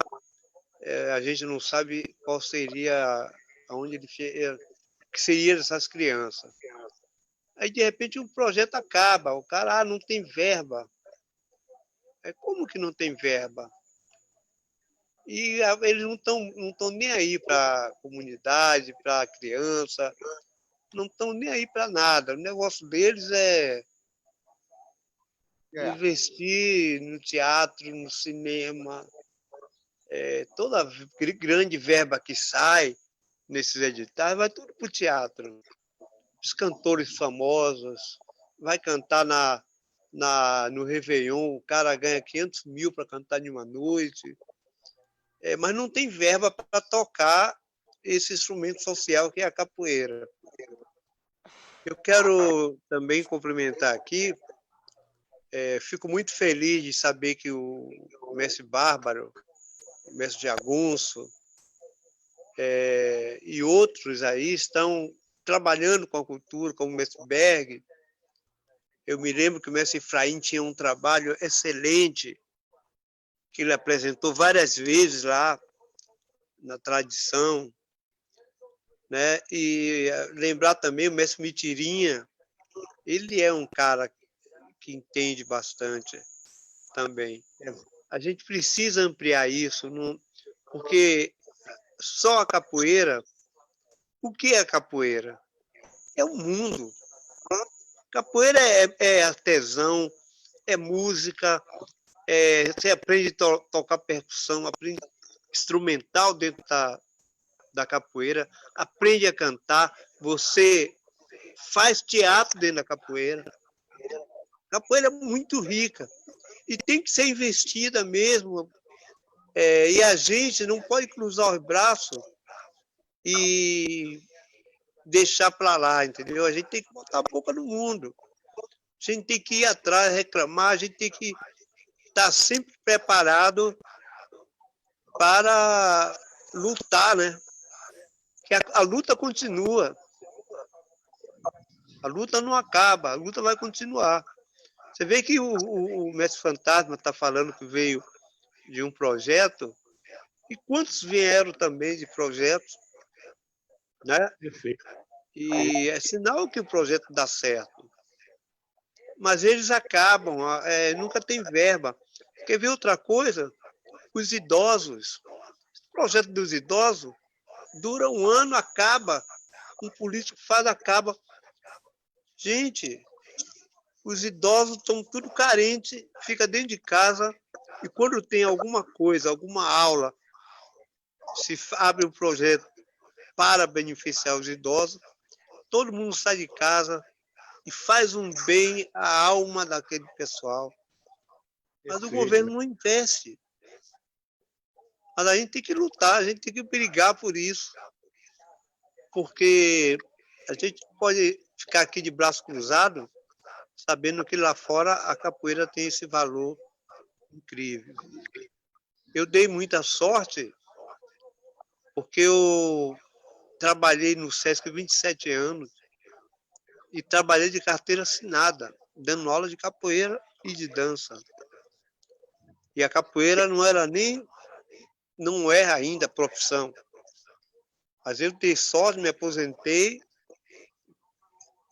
a gente não sabe qual seria, aonde ele que seria dessas crianças. Aí, de repente, o projeto acaba, o cara não tem verba. Como que não tem verba? E eles não estão nem aí para a comunidade, para a criança, não estão nem aí para nada. O negócio deles é investir no teatro, no cinema. Toda grande verba que sai nesses editais vai tudo para o teatro. Os cantores famosos, vai cantar no Réveillon, o cara ganha 500 mil para cantar em uma noite, mas não tem verba para tocar esse instrumento social que é a capoeira. Eu quero também complementar aqui, fico muito feliz de saber que o mestre Bárbaro, o mestre Jagunço, e outros aí estão trabalhando com a cultura, como o mestre Berg. Eu me lembro que o mestre Efraim tinha um trabalho excelente, que ele apresentou várias vezes lá na tradição, né? E lembrar também o mestre Mitirinha, ele é um cara que entende bastante também. A gente precisa ampliar isso, porque só a capoeira, o que é a capoeira? É o mundo. Capoeira é artesão, é música, você aprende a tocar percussão, aprende instrumental dentro da capoeira, aprende a cantar, você faz teatro dentro da capoeira. A capoeira é muito rica e tem que ser investida mesmo. E a gente não pode cruzar os braços e deixar para lá, entendeu? A gente tem que botar a boca no mundo. A gente tem que ir atrás, reclamar, a gente tem que estar sempre preparado para lutar, né? Que a luta continua. A luta não acaba, a luta vai continuar. Você vê que o Mestre Fantasma está falando que veio de um projeto, e quantos vieram também de projetos, né? E é sinal que o projeto dá certo. Mas eles acabam, nunca tem verba. Quer ver outra coisa? Os idosos. O projeto dos idosos dura um ano, acaba. Um político faz, acaba. Gente, os idosos estão tudo carentes, fica dentro de casa, e quando tem alguma coisa, alguma aula, se abre um projeto para beneficiar os idosos, todo mundo sai de casa e faz um bem à alma daquele pessoal. Mas o governo não investe. Mas a gente tem que lutar, a gente tem que brigar por isso. porque a gente pode ficar aqui de braço cruzado, sabendo que lá fora a capoeira tem esse valor incrível. Eu dei muita sorte, porque eu trabalhei no SESC 27 anos e trabalhei de carteira assinada, dando aula de capoeira e de dança. E a capoeira não é ainda profissão. Mas eu dei sorte, me aposentei,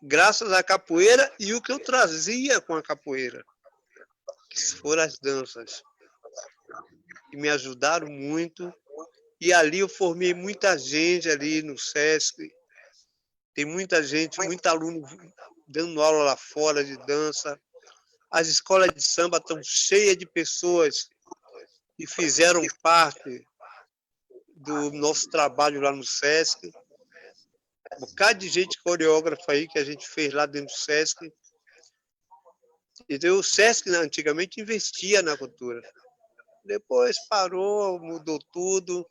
graças à capoeira e o que eu trazia com a capoeira, que foram as danças, que me ajudaram muito. E ali eu formei muita gente ali no SESC. Tem muita gente, muito aluno dando aula lá fora de dança. As escolas de samba estão cheias de pessoas que fizeram parte do nosso trabalho lá no SESC. Um bocado de gente coreógrafa aí que a gente fez lá dentro do SESC. Então, o SESC antigamente investia na cultura. Depois parou, mudou tudo.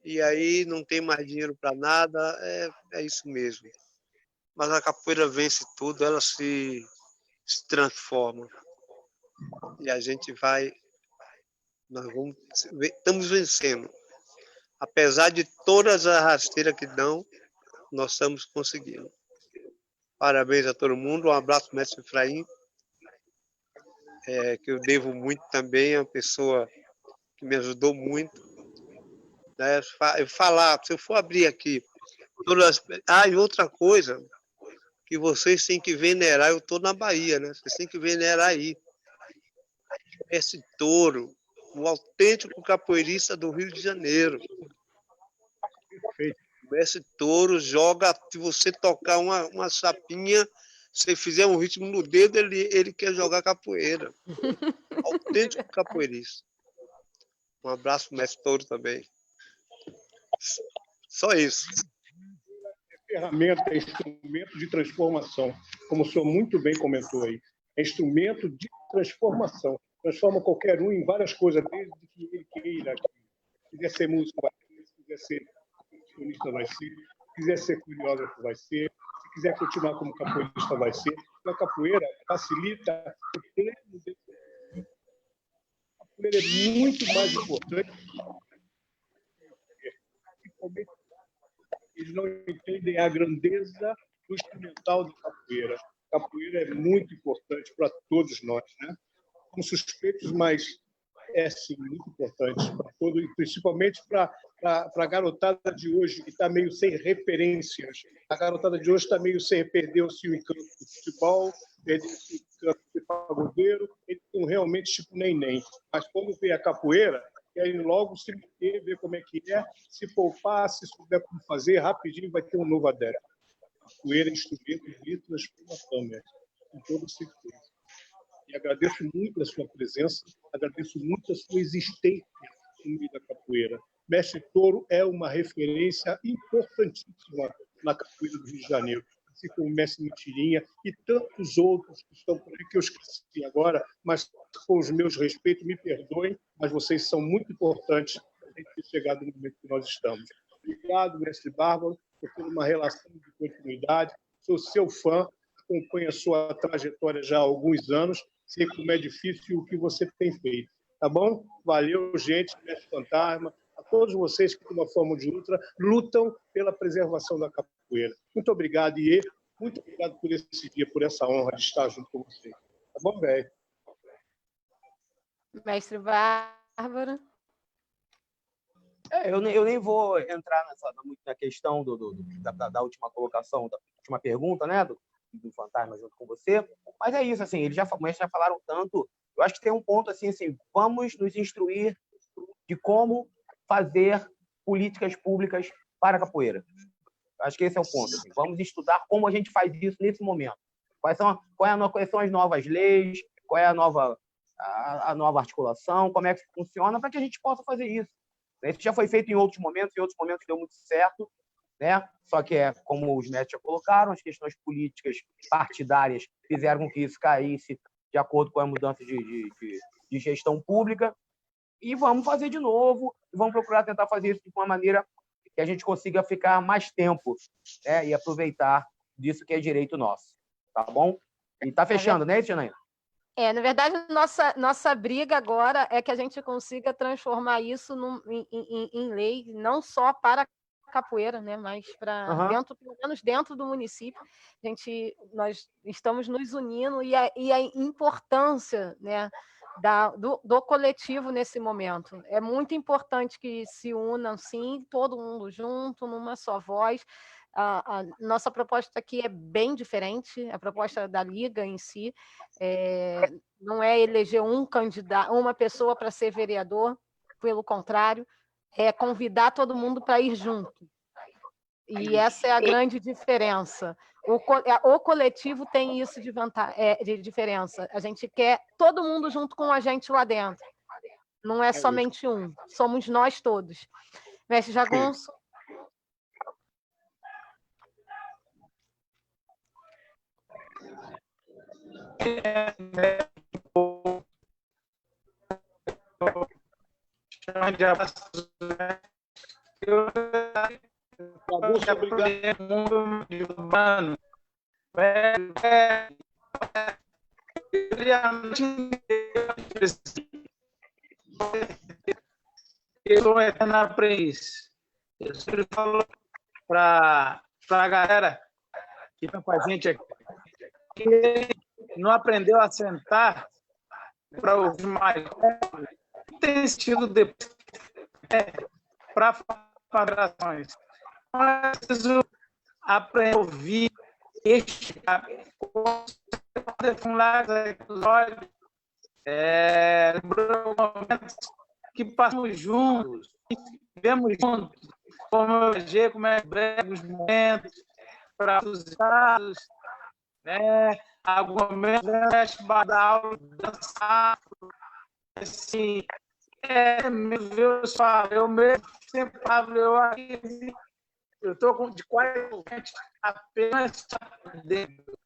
E aí não tem mais dinheiro para nada. É isso mesmo. Mas a capoeira vence tudo, ela se transforma. E a gente estamos vencendo. Apesar de todas as rasteiras que dão, nós estamos conseguindo. Parabéns a todo mundo, um abraço, mestre Efraim, que eu devo muito também, é uma pessoa que me ajudou muito. Né? Se eu for abrir aqui, e outra coisa, que vocês têm que venerar, eu estou na Bahia, né? Vocês têm que venerar aí. Esse touro, um autêntico capoeirista do Rio de Janeiro. Esse touro joga, se você tocar uma chapinha, se fizer um ritmo no dedo, ele quer jogar capoeira. Autêntico capoeirista. Um abraço pro mestre Touro também. Só isso. Ferramenta, é instrumento de transformação, como o senhor muito bem comentou aí. É instrumento de transformação. Transforma qualquer um em várias coisas, desde que ele queira. Se quiser ser músico, vai ser. Se quiser ser percussionista, vai ser. Se quiser ser coreógrafo, vai ser. Se quiser continuar como capoeirista, vai ser. Então, a capoeira facilita o pleno desenvolvimento. A capoeira é muito mais importante. Principalmente, eles não entendem a grandeza do instrumental da capoeira. A capoeira é muito importante para todos nós, né? Somos suspeitos, mas é sim muito importante para todos, e principalmente para a garotada de hoje, que está meio sem referências. A garotada de hoje está meio sem, perdeu-se o encanto do futebol, perdeu-se o encanto do pagodeiro, eles estão realmente tipo nem. Mas quando vê a capoeira, querem logo se meter, ver como é que é, se poupar, se souber como fazer, rapidinho vai ter um novo adepto. A capoeira é instrumento de transformação, mesmo, com toda certeza. E agradeço muito a sua presença, agradeço muito a sua existência no meio da capoeira. Mestre Touro é uma referência importantíssima na capoeira do Rio de Janeiro, assim como o Mestre Mentirinha e tantos outros que estão por aí, que eu esqueci agora, mas com os meus respeitos, me perdoem, mas vocês são muito importantes para a gente ter chegado no momento que nós estamos. Obrigado, Mestre Bárbaro, por ter uma relação de continuidade. Sou seu fã, acompanho a sua trajetória já há alguns anos, sei como é difícil o que você tem feito. Tá bom? Valeu, gente, Mestre Fantasma, a todos vocês que, de uma forma ou de outra, lutam pela preservação da capoeira. Muito obrigado, Iê. Muito obrigado por esse dia, por essa honra de estar junto com vocês. Tá bom, velho? Mestre Bárbaro. Eu nem vou entrar muito na questão da última colocação, da última pergunta, né, do Fantasma junto com você, mas é isso, assim, eles já falaram tanto. Eu acho que tem um ponto assim, vamos nos instruir de como fazer políticas públicas para a capoeira. Acho que esse é o ponto. Assim. Vamos estudar como a gente faz isso nesse momento. Quais são as novas leis, qual é a nova articulação, como é que funciona, para que a gente possa fazer isso. Isso já foi feito em outros momentos deu muito certo, né? Só que, como os mestres já colocaram, as questões políticas partidárias fizeram com que isso caísse de acordo com a mudança de gestão pública. E vamos fazer de novo, e vamos procurar tentar fazer isso de uma maneira que a gente consiga ficar mais tempo, né, e aproveitar disso que é direito nosso. Tá bom? E tá fechando, né, Janaína? Na verdade, nossa briga agora é que a gente consiga transformar isso em lei, não só para a capoeira, né, mas para dentro, pelo menos dentro do município. Nós estamos nos unindo e a importância, né, do coletivo nesse momento. É muito importante que se unam, sim, todo mundo junto, numa só voz. A nossa proposta aqui é bem diferente, a proposta da Liga em si. Não é eleger um candidato, uma pessoa para ser vereador, pelo contrário, é convidar todo mundo para ir junto. E essa é a grande diferença. O coletivo tem isso de diferença. A gente quer todo mundo junto com a gente lá dentro. Não é somente um, somos nós todos. Mestre Jagunço. Eu eterno aprendiz. Ele falou para a galera que está com a gente aqui que ele não aprendeu a sentar para os mais velhos. Tem sentido depois para federações. Mas preciso aprender a ouvir, explicar, episódios, momentos que passamos juntos, vivemos juntos, como é os momentos, para os estados, né? Algum momento, da aula, dançar, assim, eu mesmo sempre falo, eu estou de quase apenas dentro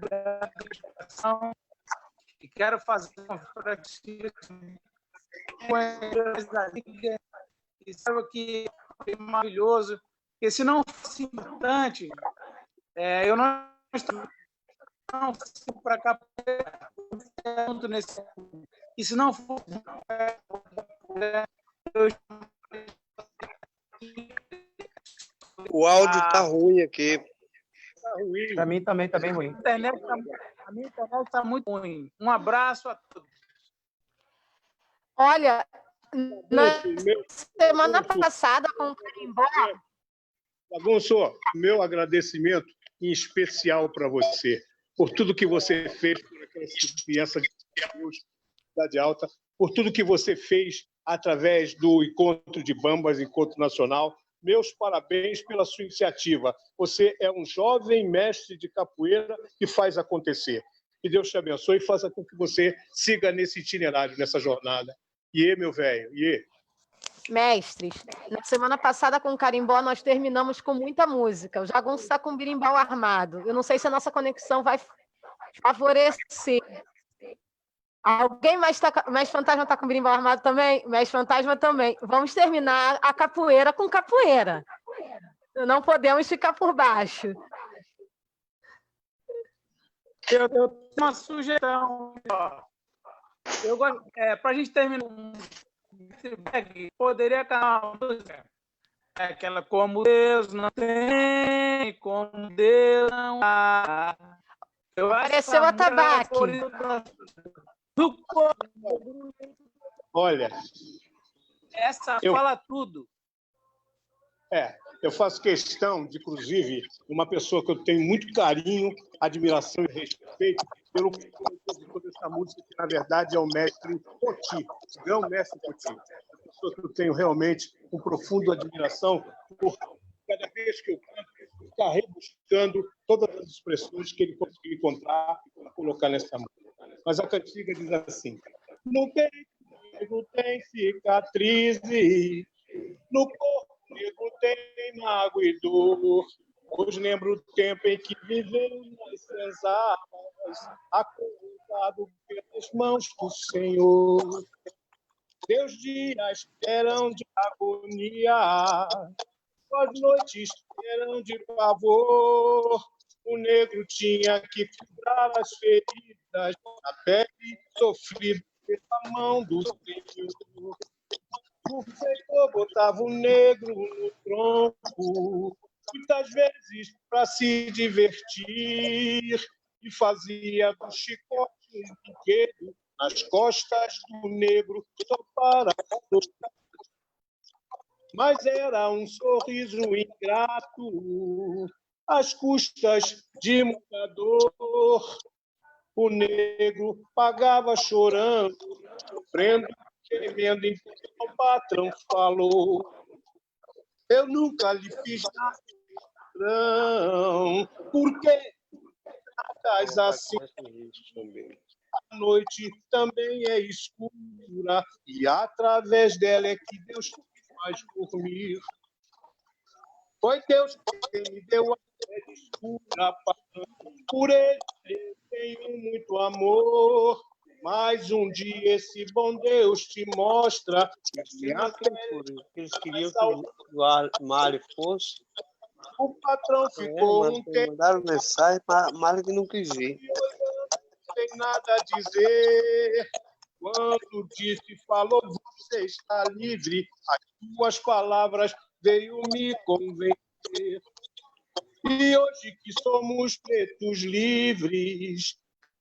da educação e quero fazer uma prática com a Liga e sabe que é maravilhoso, porque se não fosse importante, eu não estou para cá junto nesse. E se não for o áudio está ruim aqui. Para mim também está bem ruim. A minha internet está muito ruim. Um abraço a todos. Olha, na semana passada com o Carimbó. Jagunço, meu agradecimento em especial para você, por tudo que você fez por aquela criança de Cidade Alta, por tudo que você fez através do Encontro de Bambas, Encontro Nacional. Meus parabéns pela sua iniciativa. Você é um jovem mestre de capoeira que faz acontecer. Que Deus te abençoe e faça com que você siga nesse itinerário, nessa jornada. Iê, meu velho, iê. Mestres, na semana passada com o Carimbó nós terminamos com muita música. O Jagunço está com o birimbau armado. Eu não sei se a nossa conexão vai favorecer. Alguém mais Fantasma está com o birimbau armado também? Mestre Fantasma também. Vamos terminar a capoeira com capoeira. Não podemos ficar por baixo. Eu tenho uma sugestão. Para a gente terminar, poderia cantar uma música. Aquela como Deus não tem, como Deus não há. Apareceu a tabaque. Olha, essa fala tudo. Eu faço questão de, inclusive, uma pessoa que eu tenho muito carinho, admiração e respeito pelo compositor dessa música, que, na verdade, é o mestre Poti, o mestre Poti. Uma pessoa que eu tenho realmente uma profunda admiração por cada vez que eu canto, ficar rebuscando todas as expressões que ele conseguiu encontrar para colocar nessa música. Mas a cantiga diz assim: no peito tem cicatrizes, no corpo tem mágoa e dor, pois lembro o tempo em que vivemos nas senzalas, acordado pelas mãos do Senhor. Teus dias eram de agonia, As noites eram de pavor, o negro tinha que curar as feridas, a pele sofrida pela mão do Senhor. O feitor botava o negro no tronco, muitas vezes para se divertir, e fazia do chicote um brinquedo nas costas do negro só para mas era um sorriso ingrato, às custas de muita dor. O negro pagava chorando, sofrendo, gemendo, enquanto o patrão falou. Eu nunca lhe fiz nada, patrão, porque tratas assim. A noite também é escura, e através dela é que Deus faz dormir. Foi Deus quem me deu a pele escura, por ele eu tenho muito amor. Mas um dia esse bom Deus te mostra que a eles queriam que o Mário fosse. O patrão ficou um tempo. Mandaram mensagem, mas Mário que não quis ir. Não tem nada a dizer. Quando disse, falou, você está livre. As suas palavras veio me convencer. E hoje que somos pretos livres,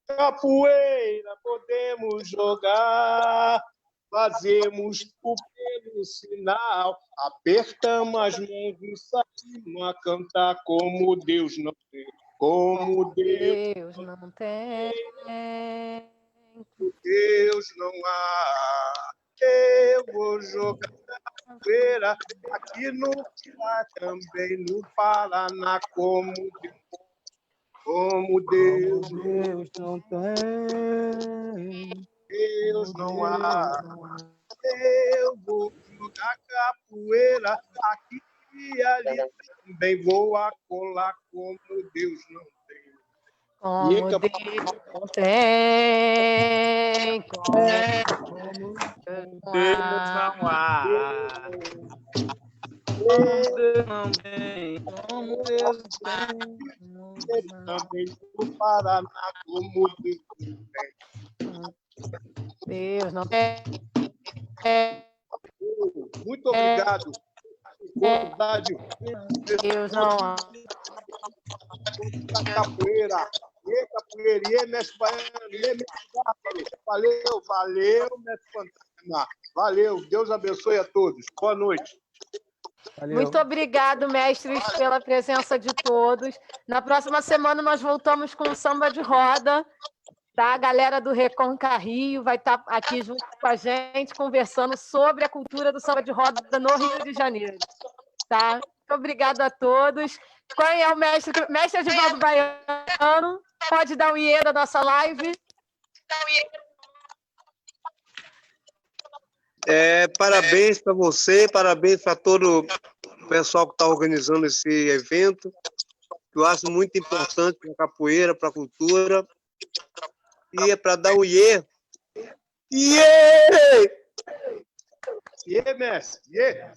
capoeira podemos jogar. Fazemos o pelo sinal, apertamos as mãos e saímos a cantar como Deus não tem. Como Deus não tem. Deus não há. Eu vou jogar capoeira aqui no Pará, também no Paraná, como Deus não tem. Deus não há. Eu vou jogar capoeira aqui e ali, também vou colar como Deus não tem. Como Deus não tem, como Deus não há. Deus não tem, como Deus tem. Também no Paraná, como Deus não tem. Deus não tem. Muito obrigado. Deus não há. Capoeira. E capoeira, e mestre baiano, valeu, mestre Fantasma. Valeu, Deus abençoe a todos. Boa noite. Valeu. Muito obrigado, mestres, pela presença de todos. Na próxima semana nós voltamos com o samba de roda. Tá? A galera do Reconca Rio vai estar aqui junto com a gente, conversando sobre a cultura do samba de roda no Rio de Janeiro. Tá? Muito obrigada a todos. Quem é o mestre? Mestre Edivaldo Baiano. Pode dar um iê da nossa live. Parabéns para você, parabéns para todo o pessoal que está organizando esse evento, que eu acho muito importante para a capoeira, para a cultura. E é para dar um iê. Iê! Iê, mestre! Iê!